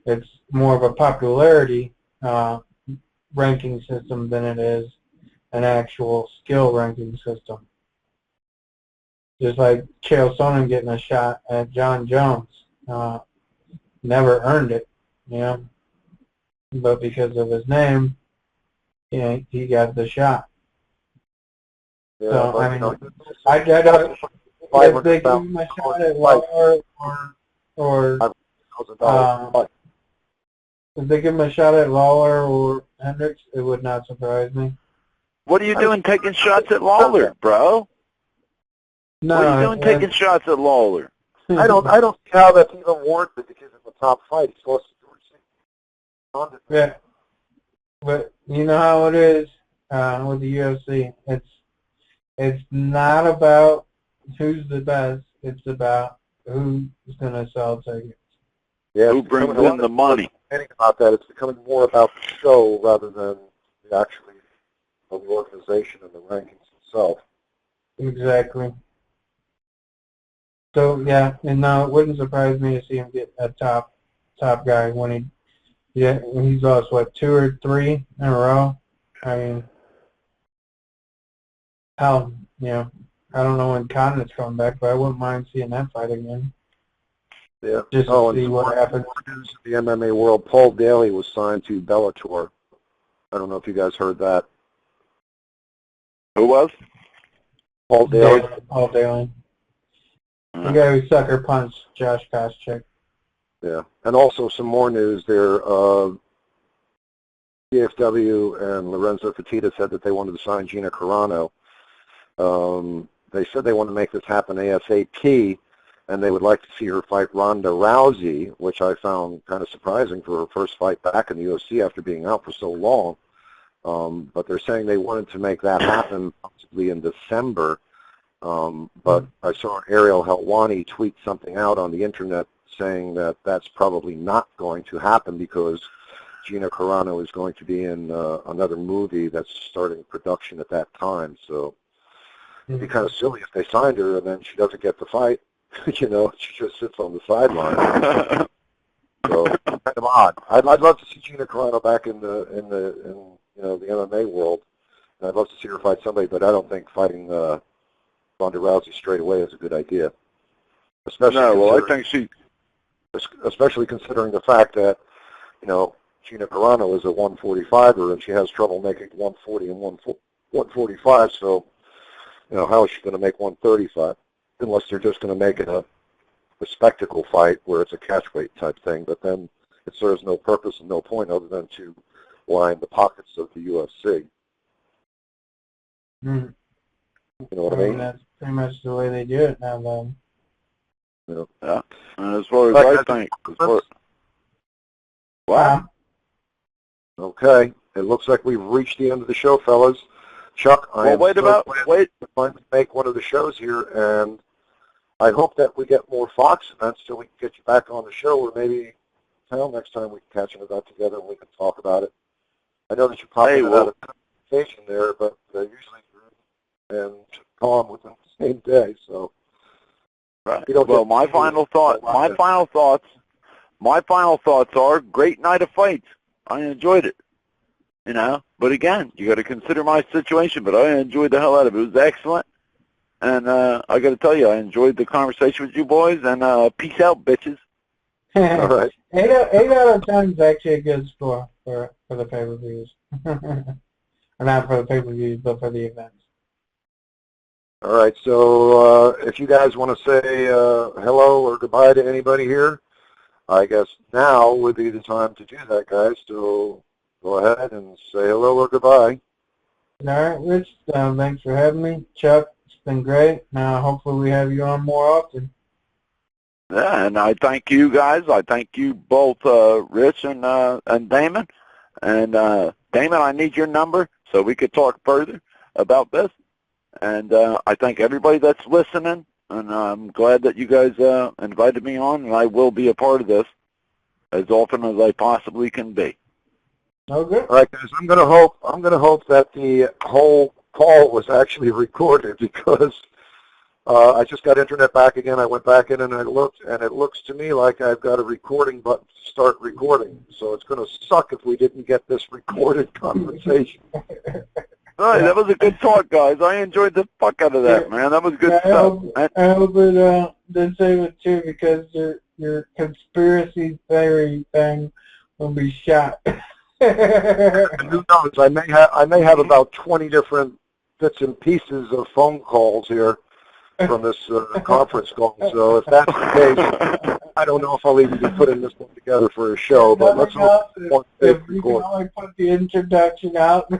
It's more of a popularity ranking system than it is an actual skill ranking system. Just like Chael Sonnen getting a shot at John Jones. Never earned it, you know. But because of his name, you know, he got the shot. Yeah, so, but, I mean, you know, I don't, if they give him a shot at Lawler or if they give him a shot at Lawler or Hendricks, it would not surprise me. What are you doing taking shots at Lawler, bro? No, what are you doing taking shots at Lawler? I don't see how that's even warranted because it's a top fight. He's lost to George. Yeah, but you know how it is with the UFC. It's not about who's the best. It's about who's going to sell tickets. Yeah, who brings in the money? About that, it's becoming more about the show rather than actually the organization and the rankings itself. Exactly. So yeah, and no, it wouldn't surprise me to see him get a top guy when he's lost what 2 or 3 in a row. I mean, hell, you know, I don't know when Condit's coming back, but I wouldn't mind seeing that fight again. Yeah. Just to see what happens. News of the MMA world, Paul Daly was signed to Bellator. I don't know if you guys heard that. Who was? Paul Daly. Paul Daly. The guy who sucker punched Josh Koscheck. Yeah. And also some more news there. CFW and Lorenzo Fertitta said that they wanted to sign Gina Carano. They said they want to make this happen ASAP, and they would like to see her fight Ronda Rousey, which I found kind of surprising for her first fight back in the UFC after being out for so long. But they're saying they wanted to make that happen possibly in December. But I saw Ariel Helwani tweet something out on the internet saying that that's probably not going to happen because Gina Carano is going to be in another movie that's starting production at that time. So it'd be kind of silly if they signed her and then she doesn't get the fight. You know, she just sits on the sideline. So kind of odd. I'd love to see Gina Carano back in the MMA world. And I'd love to see her fight somebody, but I don't think fighting Ronda Rousey straight away is a good idea. Especially considering the fact that, you know, Gina Carano is a 145er and she has trouble making 140 and 145. So, you know, how is she going to make 135? Unless they're just going to make it a spectacle fight where it's a catchweight type thing, but then it serves no purpose and no point other than to line the pockets of the UFC. Mm. You know what I mean? That's pretty much the way they do it now, then. Yeah. And as far as I think, wow. Okay. It looks like we've reached the end of the show, fellas. Chuck, wait. to finally make one of the shows here, and I hope that we get more Fox events so we can get you back on the show, or maybe next time we can catch an event together and we can talk about it. I know that you probably had a conversation there, but usually you're and gone within the same day, so. Right. Well, my final thoughts are great night of fights. I enjoyed it. You know, but again, you got to consider my situation. But I enjoyed the hell out of it. It was excellent, and I got to tell you, I enjoyed the conversation with you boys. And peace out, bitches. All right. 8 out of 10 is actually a good score for the pay-per-views. or not for the pay-per-views, but for the events. All right, so if you guys want to say hello or goodbye to anybody here, I guess now would be the time to do that, guys. So go ahead and say hello or goodbye. All right, Rich, thanks for having me. Chuck, it's been great. Now, hopefully we have you on more often. Yeah, and I thank you guys. I thank you both, Rich and Damon. And Damon, I need your number so we could talk further about this. And I thank everybody that's listening, and I'm glad that you guys invited me on, and I will be a part of this as often as I possibly can be. Okay. All right, guys. I'm gonna hope that the whole call was actually recorded, because I just got internet back again. I went back in and I looked, and it looks to me like I've got a recording button to start recording. So it's going to suck if we didn't get this recorded conversation. All right, that was a good talk, guys. I enjoyed the fuck out of that, man. That was good stuff. I hope it did save it too, because your conspiracy theory thing will be shot. And who knows? I may have about 20 different bits and pieces of phone calls here from this conference call. So if that's the case, I don't know if I'll even be putting this one together for a show. But let's hope if you can only put the introduction out.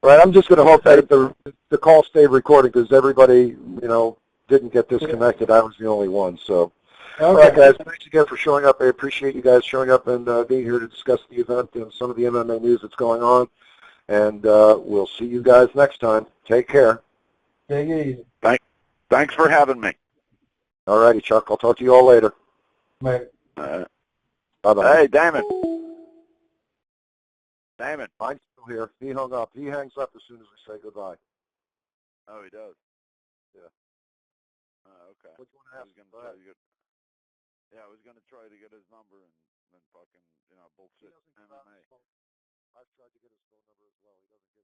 Right, I'm just going to hope that the call stayed recorded, because everybody, didn't get disconnected. I was the only one. So, Okay. All right, guys, thanks again for showing up. I appreciate you guys showing up and being here to discuss the event and some of the MMA news that's going on. And we'll see you guys next time. Take care. Take it easy. Thanks for having me. All righty, Chuck. I'll talk to you all later. Bye. Bye-bye. Hey, Damon. Damon. I'm still here. He hung up. He hangs up as soon as we say goodbye. Oh, he does. Yeah. Okay. What do you want to ask? Go ahead. Yeah, I was going to try to get his number and fucking, bullshit MMA. I've tried to get his phone number as well. He doesn't get